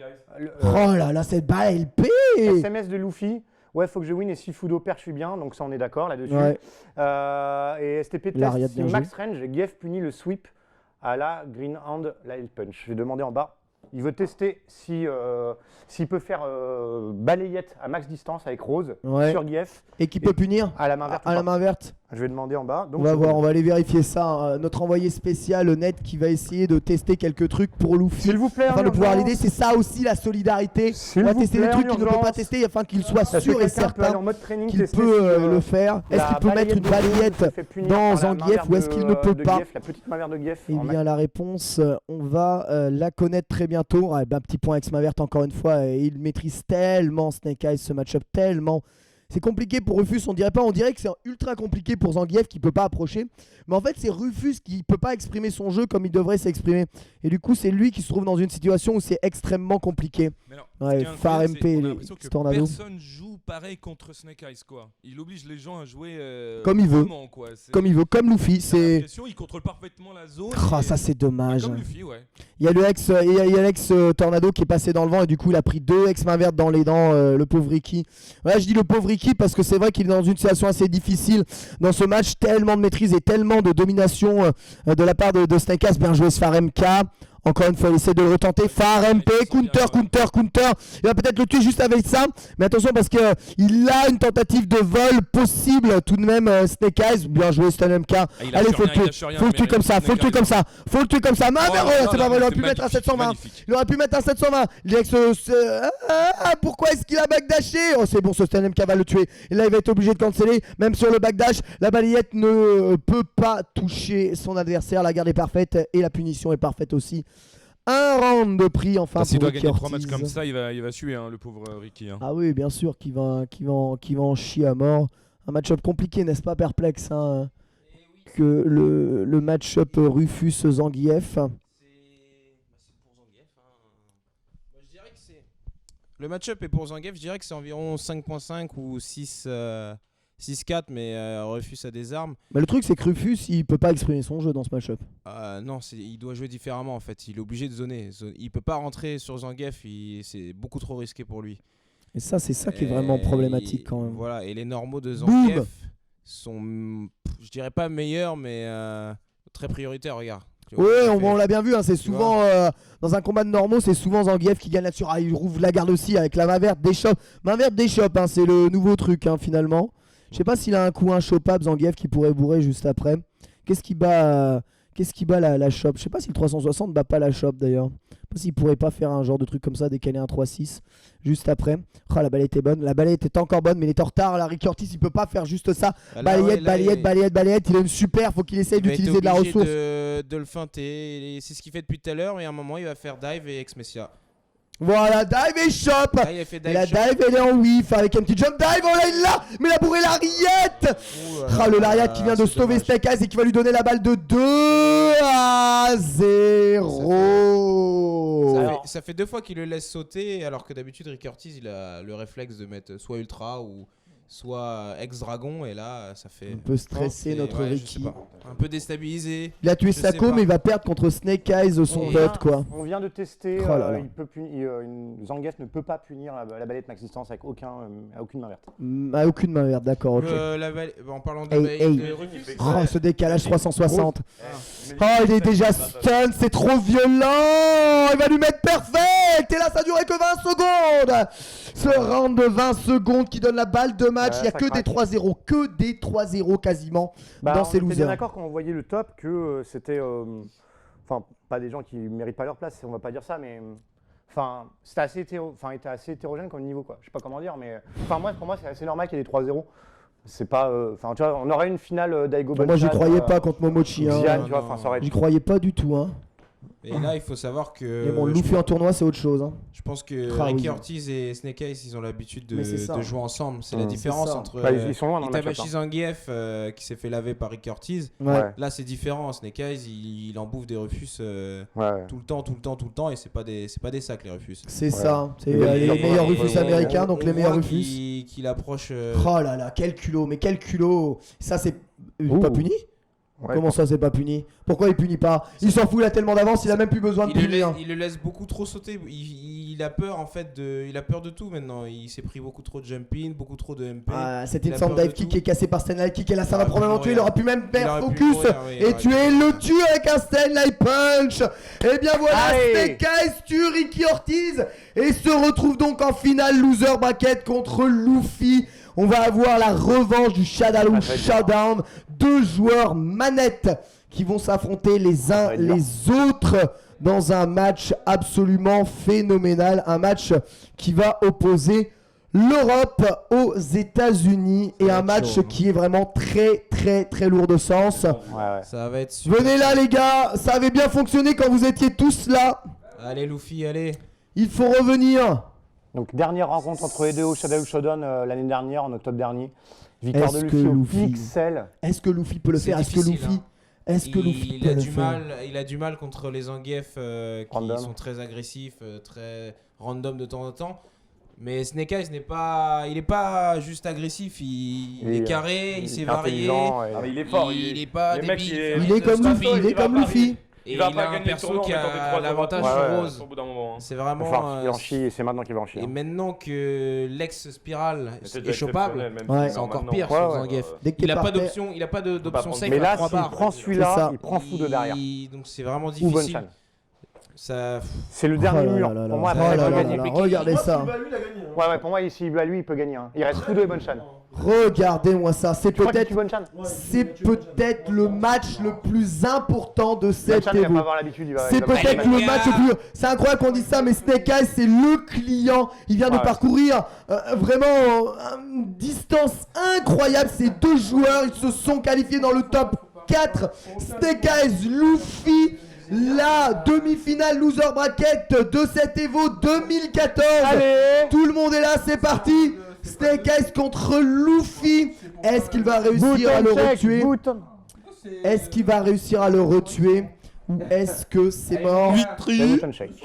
oh là là, cette balle LP.
SMS de Luffy. Ouais, faut que je win et si Fudo perd, je suis bien. Donc ça, on est d'accord là-dessus. Et STP test, si max range, Gief punit le sweep à la Green Hand Light Punch. Je vais demander en bas. Il veut tester s'il peut faire balayette à max distance avec Rose sur Gief.
Et qui peut punir
à la main verte.
À la main verte.
Je vais demander en bas. Donc
on va voir, on va aller vérifier ça. Notre envoyé spécial, Net, qui va essayer de tester quelques trucs pour Luffy.
S'il vous plaît,
afin de pouvoir l'aider. C'est ça aussi la solidarité. On va tester des trucs qu'il ne peut pas tester afin qu'il soit sûr et certain qu'il peut le faire. Est-ce qu'il peut mettre une balayette dans Zangief ou est-ce qu'il ne peut pas?
La petite main verte de Gief.
Eh bien, la réponse, on va la connaître très bientôt. Petit point avec main verte encore une fois. Il maîtrise tellement Snake Eyes ce match-up, tellement. C'est compliqué pour Rufus, on dirait que c'est ultra compliqué pour Zangief qui peut pas approcher. Mais en fait, c'est Rufus qui peut pas exprimer son jeu comme il devrait s'exprimer. Et du coup, c'est lui qui se trouve dans une situation où c'est extrêmement compliqué. Phare MP, les Tornado.
Personne joue pareil contre Snake Eyes, quoi. Il oblige les gens à jouer
comme il veut. Comme il veut, comme Luffy.
Il contrôle parfaitement la zone.
Ça c'est dommage.
Comme Luffy,
il y a l'ex Tornado qui est passé dans le vent et du coup il a pris 2 ex main verte dans les dents, le pauvre Ricky. Ouais, je dis le pauvre Ricky parce que c'est vrai qu'il est dans une situation assez difficile dans ce match, tellement de maîtrise et tellement de domination de la part de Snake Eyes. Bien joué ce Phare MK. Encore une fois, il essaie de le retenter. Phare MP, counter. Il va peut-être le tuer juste avec ça. Mais attention parce qu'il a une tentative de vol possible tout de même. Snake Eyes, bien joué Stun MK. Allez, faut le tuer comme ça. Faut le tuer comme ça. Main vers c'est pas vrai, il aurait pu mettre un 720. Pourquoi est-ce qu'il a backdashé? Oh, c'est bon, ce Stun MK va le tuer. Et là, il va être obligé de canceller. Même sur le backdash, la balayette ne peut pas toucher son adversaire. La garde est parfaite et la punition est parfaite aussi. Un round de prix enfin
s'il
pour
doit
Ricky
gagner
Ortiz.
3 matchs comme ça, il va suer le pauvre Ricky.
Ah oui, bien sûr qu'il va en chier à mort. Un match-up compliqué, n'est-ce pas, Perplexe que le match-up Rufus-Zangief.
Le match-up est pour Zangief, je dirais que c'est environ 5.5 ou 6-4, mais Rufus a des armes.
Mais le truc, c'est que Rufus, il peut pas exprimer son jeu dans ce match-up.
Non, il doit jouer différemment en fait. Il est obligé de zoner. Il peut pas rentrer sur Zangief, c'est beaucoup trop risqué pour lui.
Et ça, c'est ça qui est vraiment problématique quand même.
Voilà, et les normaux de Zangief sont, je dirais pas meilleurs, mais très prioritaires, regarde.
Ouais, on l'a bien vu, c'est souvent dans un combat de normaux, c'est souvent Zangief qui gagne là-dessus. Il rouvre la garde aussi avec la main verte des chops. Main verte des chops, c'est le nouveau truc finalement. Je sais pas s'il a un coup inchopable Zangief qui pourrait bourrer juste après. Qu'est-ce qui bat la shop? Je sais pas si le 360 bat pas la shop d'ailleurs. Je sais pas s'il pourrait pas faire un genre de truc comme ça, décaler un 3-6 juste après. La balayette est bonne. La balayette est encore bonne, mais il est en retard. La Ricky Ortiz, il peut pas faire juste ça. Balayette. Il a une super, faut qu'il essaye d'utiliser de la ressource.
De le feinter. C'est ce qu'il fait depuis tout à l'heure, mais à un moment, il va faire dive et ex-messia.
Voilà, dive et shop. Et la dive elle est en whiff avec un petit jump dive. Oh là il l'a. Mais il a bourré l'ariette. Le lariat qui vient de sauver Snake Eyes et qui va lui donner la balle de 2-0.
Ça fait 2 fois qu'il le laisse sauter alors que d'habitude Ricky Ortiz il a le réflexe de mettre soit ultra ou soit ex-dragon, et là ça fait.
Un peu stressé
Et
notre
ouais, je sais
Ricky.
pas. Un peu déstabilisé.
Il a tué
Je sais
Sako,
pas.
mais il va perdre contre Snake Eyes, son pote, quoi.
On vient de tester,
Oh là là.
Zangief ne peut pas punir la balai de max distance avec aucune main verte.
Ah, aucune main verte, d'accord, ok.
En parlant de
Hey, hey. Oh, ce décalage 360. Oh, il est déjà stun, c'est trop violent. Il va lui mettre perfect. Et là, ça durait que 20 secondes. Ce round de 20 secondes qui donne la balle de match. Il n'y a
ça
que des
craque.
3-0. Que des 3-0 quasiment dans ces
On était bien
losers.
d'accord quand on voyait le top que c'était. Enfin, pas des gens qui méritent pas leur place, on va pas dire ça, mais. Enfin, c'était assez, était assez hétérogène comme niveau, quoi. Je sais pas comment dire, mais. Enfin, pour moi, c'est assez normal qu'il y ait des 3-0. C'est pas. Enfin, tu vois, on aurait une finale d'Aigo
Moi, j'y croyais pas contre Momochi. Hein.
Xian, tu vois, enfin, ça aurait
J'y croyais pas du tout. Hein.
Et là, il faut savoir que.
Mais bon, Luffy en tournoi, c'est autre chose. Hein.
Je pense que
Ah,
Ricky
oui.
Ortiz et Snake Eyes, ils ont l'habitude
Mais c'est ça.
de jouer ensemble. C'est la
Mmh.
différence
C'est ça.
entre
ils sont loin dans le match-up,
Itabashi Zangief qui s'est fait laver par Ricky Ortiz.
Ouais.
Là, c'est différent. Snake Eyes, il en bouffe des refus
Ouais.
tout le temps, et c'est pas des sacs les refus.
C'est ça. C'est
Oui,
les
oui,
meilleurs
oui,
Rufus
oui,
américains,
On-
donc
on
les meilleurs
voit
Rufus.
qu'il approche.
Oh là là, quel culot, mais quel culot. Ça, c'est
Ouh.
pas puni?
Ouais.
Comment ça, c'est pas puni? Pourquoi il punit pas? Il s'en fout, il a tellement d'avance, il a même plus besoin de punir.
Il le laisse beaucoup trop sauter. Il a peur en fait il a peur de tout maintenant. Il s'est pris beaucoup trop de jump-in, beaucoup trop de MP.
Ah, c'était
Il
une
a
sorte
peur de
dive kick
tout.
qui est cassé par Stanley Kick et là ça
Il
va
aurait pu
probablement tuer, il
mourir.
aurait pu même
Il
faire
aurait pu
focus
mourir, oui, il
et
aurait pu
tuer
mourir.
le tue avec un Stanley Punch. Et bien voilà,
Allez.
Snake Eyes tue Ricky Ortiz et se retrouve donc en finale loser bracket contre Luffy. On va avoir la revanche du Shadow Showdown. Deux joueurs manettes qui vont s'affronter les uns
va être dur.
les autres dans un match absolument phénoménal. Un match qui va opposer l'Europe aux États-Unis et un match qui est vraiment très lourd de sens.
Ouais.
Ça va être super.
Venez là les gars, ça avait bien fonctionné quand vous étiez tous là.
Allez Luffy, allez.
Il faut revenir.
Donc, dernière rencontre entre EDO Shadow Shodown l'année dernière, en octobre dernier. Victoire de
Est-ce que
Luffy au
Luffy-
pixel.
Est-ce que Luffy peut le
C'est
faire? Est-ce que
difficile,
Luffy, est-ce que Luffy
il
peut
a
le
du
faire?
mal, il a du mal contre les Zangief qui
Random.
sont très agressifs, très random de temps en temps. Mais Snake Eyes il est pas juste agressif, il est carré, il sait varier.
intelligent et-
Ah, mais il est fort.
Il est pas
les mecs,
débile.
Il est comme Luffy, il est comme Luffy.
Et
Il va
il
pas
a un
gagner le
perso
tournoi en
qui
mettant des
a
trois
l'avantage
avantages,
sur
ouais,
Rose.
au bout d'un moment.
C'est
Il va
vraiment.
falloir qu'il en chie, et c'est maintenant qu'il va en chier.
Et
hein.
maintenant que l'ex-Spiral
Mais c'est
est
déjà
chopable,
exceptionnel, même
Ouais.
si
c'est encore
maintenant,
pire
Ouais,
sur
ouais.
Zangief.
Dès que
Il
t'es
a pas
par terre-
d'option, il a pas d'option
prendre-
safe
Mais
à
là,
3
s'il
barres.
prend
C'est
celui-là,
ça.
il prend fou de derrière.
Donc c'est vraiment
Ou
difficile.
Bonchan.
Ça.
C'est le dernier
Oh là
mur.
là là
Pour
là.
moi,
Oh
après,
là
il va
là
gagner.
là, regardez
Moi,
ça.
s'il bat lui, il a gagné. hein.
Ouais, pour moi, s'il bat lui, il peut gagner. hein. Il reste Fudo et Bonchan.
Regardez-moi ça, c'est
Tu crois qu'il
peut-être
tue Bonchan
Ouais,
c'est
il tue Bonchan.
peut-être le match le plus important de cette
Bonchan, il va
Evo.
pas avoir l'habitude. il va-
C'est
il va pas
peut-être
gagner.
le match le plus. C'est incroyable qu'on dise ça, mais Snake Eyes, c'est le client. Il vient de
Ouais.
parcourir vraiment une distance incroyable. Ces deux joueurs, ils se sont qualifiés dans le top 4. Snake Eyes, Luffy, la demi-finale loser bracket de cette Evo 2014.
Allez.
Tout le monde est là, c'est parti. Snake Eyes contre Luffy. Est-ce qu'il va réussir à le retuer? Est-ce qu'il va réussir à le retuer? Ou est-ce que c'est mort?
Bonchan shake.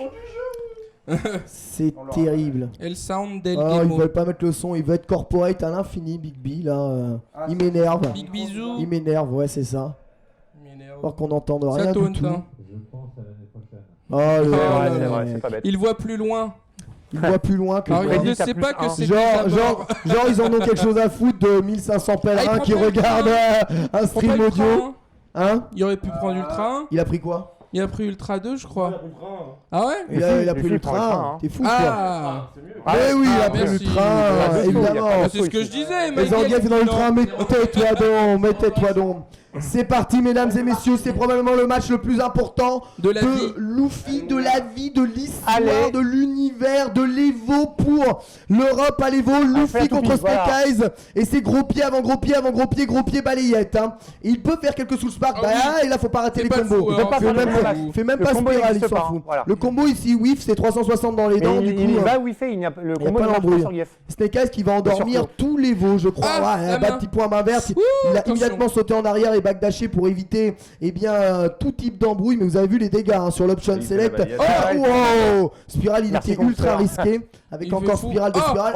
C'est terrible.
El Sound del
Oh, ils
Gemo.
veulent pas mettre le son, il veut être corporate à l'infini, Big B là. Il m'énerve.
Big bisou.
Il m'énerve, ouais, c'est ça. Alors qu'on n'entende rien
Ça
du
tourne,
tout.
hein.
Oh là
C'est
là,
vrai, c'est vrai, c'est pas bête.
Il voit plus loin.
il voit plus loin que
Alors
moi.
il ne
t'as
sait
plus
pas que
un.
c'est
Genre,
des abords.
ils en ont quelque chose à foutre de 1500 pèlerins
prend
qui
pas le
regardent
train.
un
Prends pas
stream
le
audio.
train.
Hein?
Il aurait pu prendre Ultra 1.
Il a pris quoi?
Il a pris Ultra 2, je
Il a
crois.
pris le train.
Ah ouais?
Il a
Luffy,
pris
il
le
prend le
train.
train, hein.
T'es fou quoi?
Ah,
C'est mieux.
Mais oui, il a
Ah,
pris le
merci.
train,
Ah,
évidemment.
Ah, c'est ce que je disais, mais
Les Zangief est dans le train, mais tais-toi donc, mais tais-toi donc. C'est parti, mesdames et messieurs, c'est probablement le match le plus important
de la vie.
Luffy, de la vie, de l'histoire,
Allez.
de l'univers, de l'Evo pour l'Europe à l'Evo. Luffy
faire
contre
toupie,
Snake
voilà.
Eyes et ses gros pieds avant gros pied avant gros pied balayette. Hein. Et il peut faire quelques soul spark,
Ah oui.
et là faut pas rater
C'est
les
pas
combos.
fou, hein.
Fait
Pas faire
même
le
pas-
combo.
fait même
Le
pas
combo
spiral, il
n'existe
s'en
pas,
fout.
hein, voilà.
Le combo ici, whiff, c'est 360 dans les dents,
Mais
du coup.
il va où il fait, le combo
pas
ne marche pas
d'embrouille.
sur Gief.
Snake Eyes qui va endormir
Surtout.
tous les veaux, je crois.
Ah,
Ouais,
la
un bas
main.
petit point main verte.
Ouh,
Il a
attention.
immédiatement sauté en arrière et et backdasher pour éviter tout type d'embrouille. Mais vous avez vu les dégâts sur l'option select. Oh, Spiral, il était ultra risqué. Avec encore Spiral de Spiral.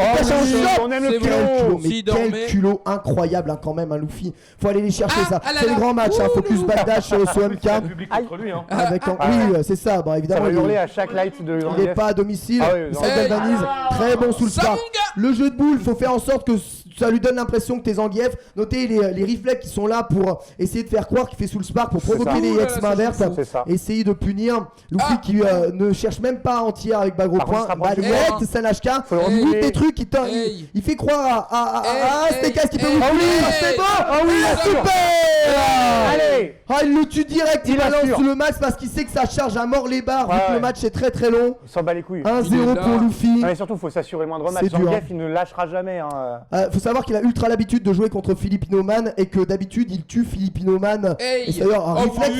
On aime le culot.
Mais quel culot incroyable quand même, Luffy. Faut aller les chercher ça. C'est le grand match. Focus backdash sur OMK. Oui, c'est ça. Évidemment,
il hurler à chaque light de.
Il n'est pas à domicile. Ça galvanise. Très bon sous le spark. Le jeu de boules, faut faire en sorte que ça lui donne l'impression que t'es Zangief. Notez les réflexes qui sont là pour essayer de faire croire qu'il fait sous le spark pour provoquer les ex-mains vertes. Essayer de punir Luffy qui ne cherche même pas à entière avec Bagro Point. Balayette, Sanashka. Des trucs il fait croire à Snake Eyes qui peut vous punir. C'est bon. Super.
Allez.
Il le tue direct. Il balance le max parce qu'il sait que ça charge à mort les barres. Vu que le match est très très long.
Il s'en bat les couilles.
1-0 pour Luffy.
Mais surtout, faut s'assurer moins de rematch. Zangief, il ne lâchera jamais.
Faut savoir qu'il a ultra l'habitude de jouer contre Filipino Man et que d'habitude il tue Filipino Man. Et c'est d'ailleurs un réflexe.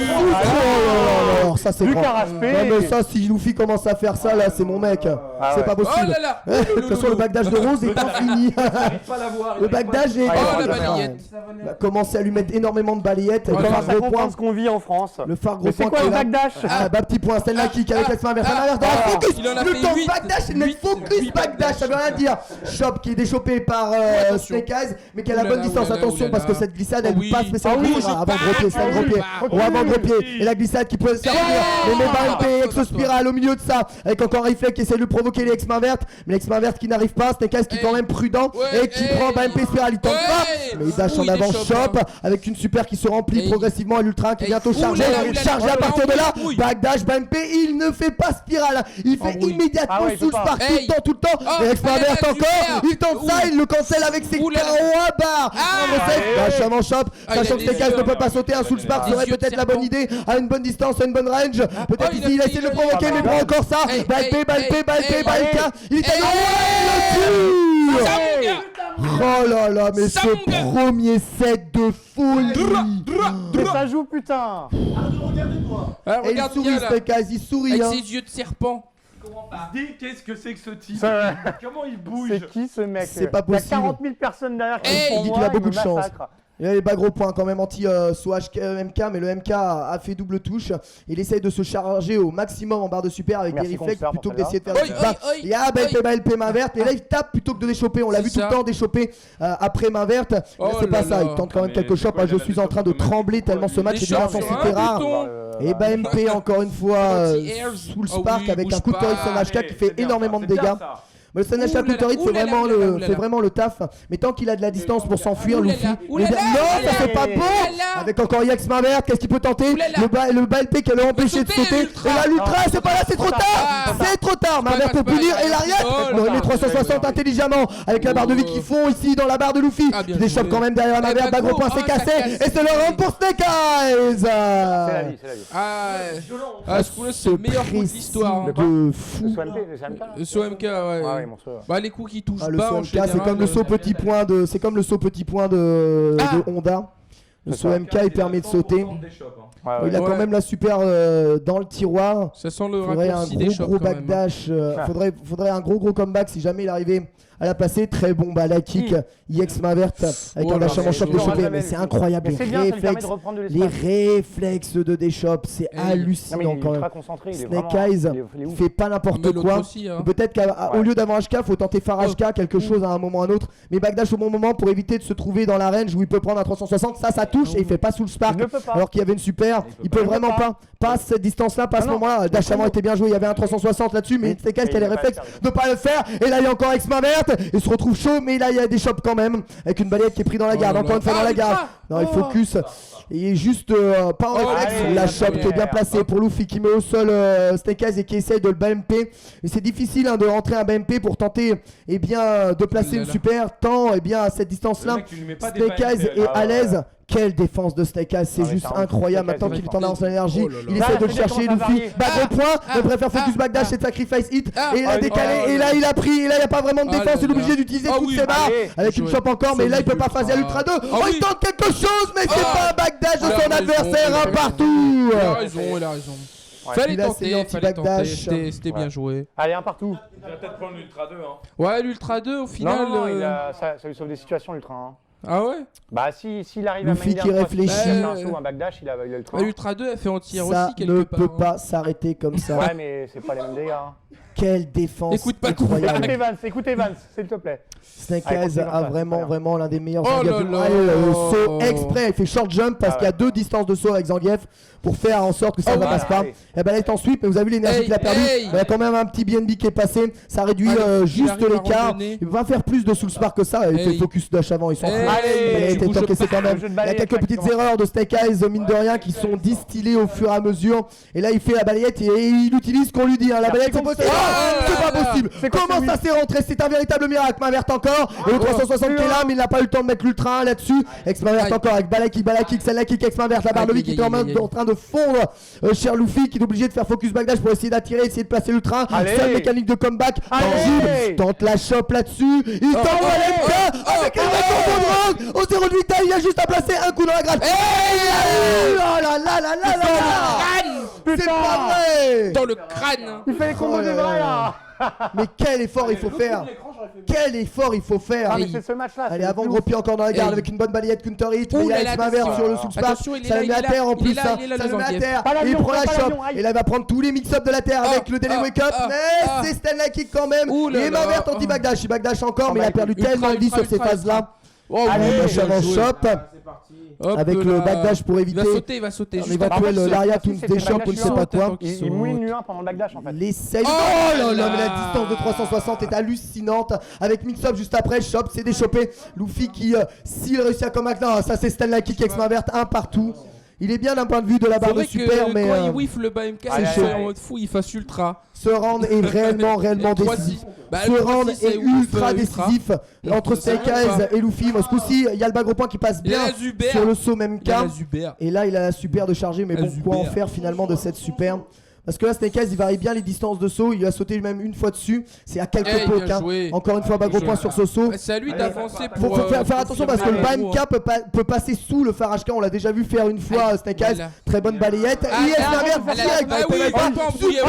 Ça c'est grand. Mais ça, si Luffy commence à faire ça, là c'est mon mec. C'est pas possible. De toute façon, le backdash de Rose est infini. Le backdash est. Il a commencé à lui mettre énormément de balayettes.
Le phare gros point. Ce qu'on vit en France.
Le phare gros point.
C'est quoi le backdash?
Petit point. Stand la kick avec la main vers focus. Le temps backdash, il met focus backdash. Ça veut rien dire. Chop qui est déchopé par Snake Eyes, mais qui a la bonne distance. Attention parce que cette glissade elle lui passe spécialement avant gros pied, c'est un gros pied. Ou avant gros pied. Et la glissade qui peut servir. Les Mobile MP, Exospiral au milieu de ça. Avec encore Reflex qui essaie de lui provoquer les ex-mains vertes. Mais l'ex-main verte qui n'arrive pas. Snake Eyes qui est quand même prudent. Et qui prend MP Spiral. Il tente pas. Mais il dash en avant Chop. Avec une super qui se remplit progressivement. Et l'Ultra qui est bientôt chargé. Chargé à partir de là. Backdash, MP. Il ne fait pas Spiral. Il fait immédiatement sous le spark tout le temps. Et l'ex-main verte encore. Il tente ça. Il le cancelle avec ses carreaux à barre. Dash avant Chop. Sachant que Snake Eyes ne peut pas sauter. Un sous le spark serait peut-être la bonne idée. À une bonne distance, à une bonne range. Peut-être ici il a essayé de le provoquer. Mais prend encore ça. Balka. Il est allé. Oh là là, mais ce premier set de folie.
Ça joue, putain.
Et il sourit, Snake Eyes, il sourit.
Avec ses yeux de serpent.
Il se dit qu'est-ce que c'est que ce type? Comment il bouge?
C'est qui ce mec?
C'est pas possible.
Il y a 40 000 personnes derrière qui
il dit qu'il a beaucoup de chance. Il a les bas gros points quand même anti-MK, mais le MK a fait double touche. Il essaye de se charger au maximum en barre de super avec des réflexes plutôt que d'essayer de faire des bas. Il y a LP main verte, et là il tape plutôt que de déchoper. On l'a vu tout le temps déchoper après main verte. Là c'est pas ça, il tente quand même quelques chops. Je suis en train de trembler tellement ce match est d'une intensité rare. Et MP encore une fois sous le spark avec un coup de Torrid Sanashka qui fait énormément de dégâts. Mais le Sanashka Torrid fait vraiment le taf. Mais tant qu'il a de la distance pour s'enfuir, Luffy. Non, ça fait pas bon. Avec encore Yax main verte, qu'est-ce qu'il peut tenter? Le bas LP qui l'a empêché de sauter. Et là, l'ultra, c'est pas là, c'est trop tard. C'est trop tard. Main verte pour punir. Et l'Ariat, on met 360 intelligemment. Avec la barre de vie qu'ils font ici dans la barre de Luffy. Il les chope quand même derrière la main verte. Gros point, c'est cassé. Et c'est le round pour Snake Eyes.
C'est la vie, c'est la vie.
Ce coup-là, c'est le meilleur coup de l'histoire.
De fou.
Sur MK, ouais. Les coups qui touchent bas en général.
C'est comme le saut petit point de Honda. Le saut MK il permet de sauter. Il a quand même la super dans le tiroir.
Ça sent le
faudrait un gros backdash. Faudrait un gros comeback si jamais il arrivait à la placer. Très bon la kick. IX main verte avec un dash en choc déchopé. Mais c'est incroyable. Les réflexes de déchop, c'est hallucinant quand même. Snake Eyes fait pas n'importe quoi. Peut-être qu'au lieu d'avoir HK, faut tenter phare HK quelque chose à un moment ou à un autre. Mais backdash au bon moment pour éviter de se trouver dans la range où il peut prendre un 360. Ça touche et il fait pas sous le spark. Alors qu'il y avait une super. Il peut vraiment pas cette distance là, pas à ce moment là. Dash avant était bien joué, il y avait un 360 là-dessus, mais Snake Eyes qui a les réflexes de pas le faire. Et là il y a encore ex main verte, il se retrouve chaud, mais là il y a des chops quand même. Avec une balayette qui est prise dans la garde, encore une fois dans la garde. Non, il focus. Et il est juste pas en réflexe. La chop qui est bien placée pour Luffy qui met au sol Snake Eyes et qui essaye de le BMP. Mais c'est difficile de rentrer un BMP pour tenter de placer une super tant à cette distance là. Snake Eyes est à l'aise. Quelle défense de Snake Eyes, c'est juste incroyable. Maintenant qu'il est en avance en énergie, il essaie de le chercher. Luffy, back au point, il préfère focus backdash et sacrifice hit. Et il a décalé, et là il a pris, et là il n'y a pas vraiment de défense. Il est obligé d'utiliser toutes ses barres avec une chope encore, mais là il peut pas phaser à l'Ultra 2. Oh, il tente quelque chose, mais c'est pas un backdash de son adversaire, un partout.
Il a raison. Fallait tenter, c'était bien joué.
Allez, un partout.
Il va peut-être prendre l'Ultra 2.
Ouais, l'Ultra 2 au final.
Non, ça lui sauve des situations, l'Ultra 1.
Ah ouais.
Bah s'il arrive
Luffy
à
qui réfléchit.
un saut, un backdash, il a le train.
Ultra 2 elle fait anti-air
Ça
aussi quelque
ne
part.
peut pas s'arrêter comme ça.
Ouais, mais c'est pas les mêmes dégâts. Hein.
Quelle défense
Écoute pas
incroyable.
Écoutez Vance, s'il te plaît.
Snake
Allez,
Eyes
continue
a
comme ça,
vraiment l'un des meilleurs
Oh
Zangief.
là là.
Allez, le saut exprès, il fait short jump parce
Ah
qu'il y a 2 distances de saut avec Zangief pour faire en sorte que ça
Oh
ne
voilà,
passe pas.
allez.
Et ben là il est en sweep, mais vous avez vu l'énergie
Hey,
qu'il a perdu.
hey.
Il y a quand même un petit BNB qui est passé, ça réduit
Allez, il
juste
arrive à
l'écart.
randonner.
Il va faire plus de soul spark que ça. Il fait
Hey.
focus dash avant, ils s'en
Hey.
fout.
Hey.
Il a
Tu
été
bouges
encaissé
pas.
quand même.
Le jeu de
Il y a
balayette,
quelques petites
exactement.
erreurs de Snake Eyes, mine de rien, qui sont distillées au fur et à mesure. Et là il fait la balayette et il utilise ce qu'on lui dit. Hein. La balayette c'est possible. C'est pas possible. Comment ça s'est rentré? C'est un véritable miracle. Main verte encore. Et le 360 qui est là, mais il n'a pas eu le temps de mettre l'ultra 1 là-dessus. Ex-main verte
Aïe.
encore avec balai kick, celle-là kick, ex-main verte. La barre de vie qui est en train de fondre. Cher Luffy qui est obligé de faire focus backdash pour essayer d'attirer, essayer de placer l'ultra.
Allez.
Seule mécanique de comeback.
Allez.
Tangible tente la chope là-dessus. Il tente la avec un combo de drogue. Au 0 de vita, il a juste à placer un coup dans la gratte. Oh là là là là là là. C'est pas vrai.
Dans le crâne.
Il fait les combos
Oh
des
là
vrais
là.
là.
Mais quel effort il faut faire. Quel effort il faut faire.
Ah mais c'est ce match là.
Allez, avant gros pied encore dans la garde
Hey.
avec une bonne balayette counter hit.
Ouh
Mais il y a
là là,
ex-main verte
attention.
sur le sous-spark.
Attention, il est
Ça
là,
le
il
met
est
à
là,
terre en
il est
plus.
là,
Ça
il est là,
ça
le
le met à
Zangief.
terre.
Pas
Et il
l'avion,
prend la
pas
chope.
l'avion, aïe.
Et là, il va prendre tous les mix-ups de la terre avec le délai wake up. Mais
ah.
c'est Stanley Kick quand même.
Ouh là
Et main
là.
verte anti-backdash. Il backdash encore, mais il a perdu
Ultra,
tellement de vie
ultra,
sur ces
ultra,
phases-là.
Oh
Allez,
oui,
Machin
bien
en
joué.
shop.
Hop
Avec le
là.
backdash pour
Il va
éviter
sauter,
un
juste
éventuel
après.
Lariat ou
Si,
une
c'était
déchop ou je sais pas quoi.
Il mouille nu 1 pendant le backdash en fait.
L'essaye.
Oh
Oh là
là
là, mais la
là.
distance de 360 est hallucinante. Avec mix-up juste après, Shop s'est déchopé. Luffy qui, s'il réussit à combattre, non, ça c'est Stanley Kick ex-main verte, un partout. Il est bien d'un point de vue de la barre de
Faudrait
super,
que
mais
quand il whiff le BMK,
c'est
il
chaud.
soit en mode fou, il fasse ultra.
ce round est réellement
Et
décisif.
3-6. Bah,
Ce
le
round
3-6,
est
c'est ouf,
ultra décisif entre
Ça
Snake
va
Eyes
pas.
et Luffy. Moi, ce coup-ci, il y a le bagro point qui passe
Il a
bien
la Zuber.
sur le saut même
Il a
cas.
la Zuber.
Et là, il a la super de charger, mais
La
bon, quoi en
Zuber.
faire finalement de cette super? Parce que là, Snake Eyes, il varie bien les distances de saut. Il a sauté même une fois dessus. C'est à quelques
Hey,
potes.
bien
hein.
joué.
Encore une fois, bagro point sur ce saut.
Ouais, c'est à lui d'avancer pour.
Faut faire attention parce que le
confirmer
BMK peut passer sous le Farashka. On l'a déjà vu faire une fois
Allez,
Snake Eyes.
voilà.
Très bonne balayette.
Ah,
IS
ah,
l'inverse,
ah,
direct.
ah, oui,
Super.
autant embrouiller,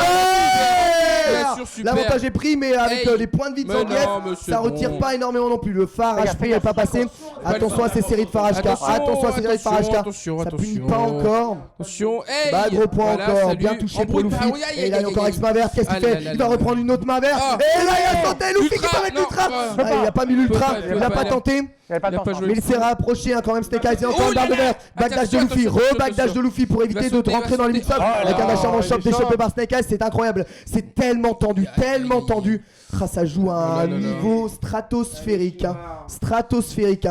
Bien sûr, super.
L'avantage est pris, mais avec
Hey.
les points de vie de
Mais
Zangief,
non, mais c'est
ça retire
bon.
pas énormément non plus. Le phare HP n'est pas passé. Attention à ces séries de Farashka. Attention à ces séries de Farashka.
Attention,
Ça punit
attention.
pas encore.
Attention, hey.
Bah gros point
Voilà,
encore,
salut.
bien touché pour
Embrouille
Luffy.
pas, oui, aïe,
Et là il
aïe,
y a encore
aïe,
ex main verte, qu'est-ce qu'il
aïe,
fait?
aïe,
Il va
aïe.
reprendre une autre main verte.
Ah.
Et là il a sauté, Luffy qui
Ultra,
peut mettre
non,
l'ultra.
pas.
Ah, il a pas mis l'ultra,
Peut pas,
il a pas
peut
tenté.
Il avait pas
Il a
de
pas
temps.
joué.
Mais il s'est rapproché hein, quand même Snake Eyes et encore
Oh
une barre de
là là.
vert. Backdash de
Attention,
Luffy,
attention,
re-backdash
attention.
de Luffy pour éviter
sauter,
de rentrer
il va
dans les
sauter.
mix-ups.
Oh
Avec un
là
achat en
là,
shop
il est
déchopé
chaud.
par Snake Eyes, c'est incroyable. C'est tellement tendu, tellement tendu. Ah, ça joue à un
Oh là là.
niveau stratosphérique. Stratosphérique.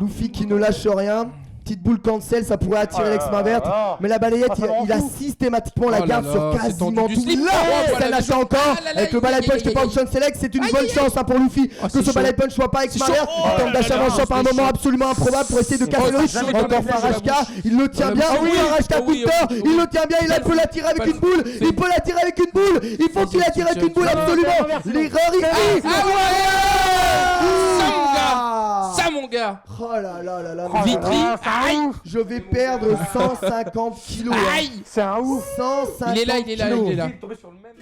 Luffy qui ne lâche rien. Petite boule cancel, ça pourrait attirer
Oh là
l'ex main
là
verte.
là.
Mais la balayette,
Ah, ça
il a
rend fou.
systématiquement la
Oh là
garde
là,
sur
c'est
quasiment
tendu du
tout.
slip.
Là,
Oh,
ça
voilà,
lâche
le-
encore.
Ah là là,
Avec le balai punch qui est pas
aïe,
option select, c'est une
aïe,
bonne
aïe,
chance hein, pour Luffy
Oh,
que
c'est
ce balai
chaud.
punch soit pas ex main
C'est
verte.
chaud.
Il tente d'achat en shop à un
c'est
moment
chaud.
absolument improbable pour essayer de casser le
Oh,
rythme.
c'est chaud,
Encore
dans la
Farashka,
bouche.
il le tient
Dans la
bien.
bouche.
Oui,
Ah oui,
Farashka
ah oui,
counter,
ah oui,
il
oui.
le tient bien. Il peut l'attirer avec une boule. Il peut l'attirer avec une boule. Il faut qu'il attire avec une boule absolument. L'erreur ici.
Ça, mon gars.
Oh là là là là.
Vitry. Aïe.
Je vais perdre 150 kilos. hein.
Aïe.
C'est un ouf.
150
Il est là, il est là,
kilos.
il est là.
Tombé sur le même.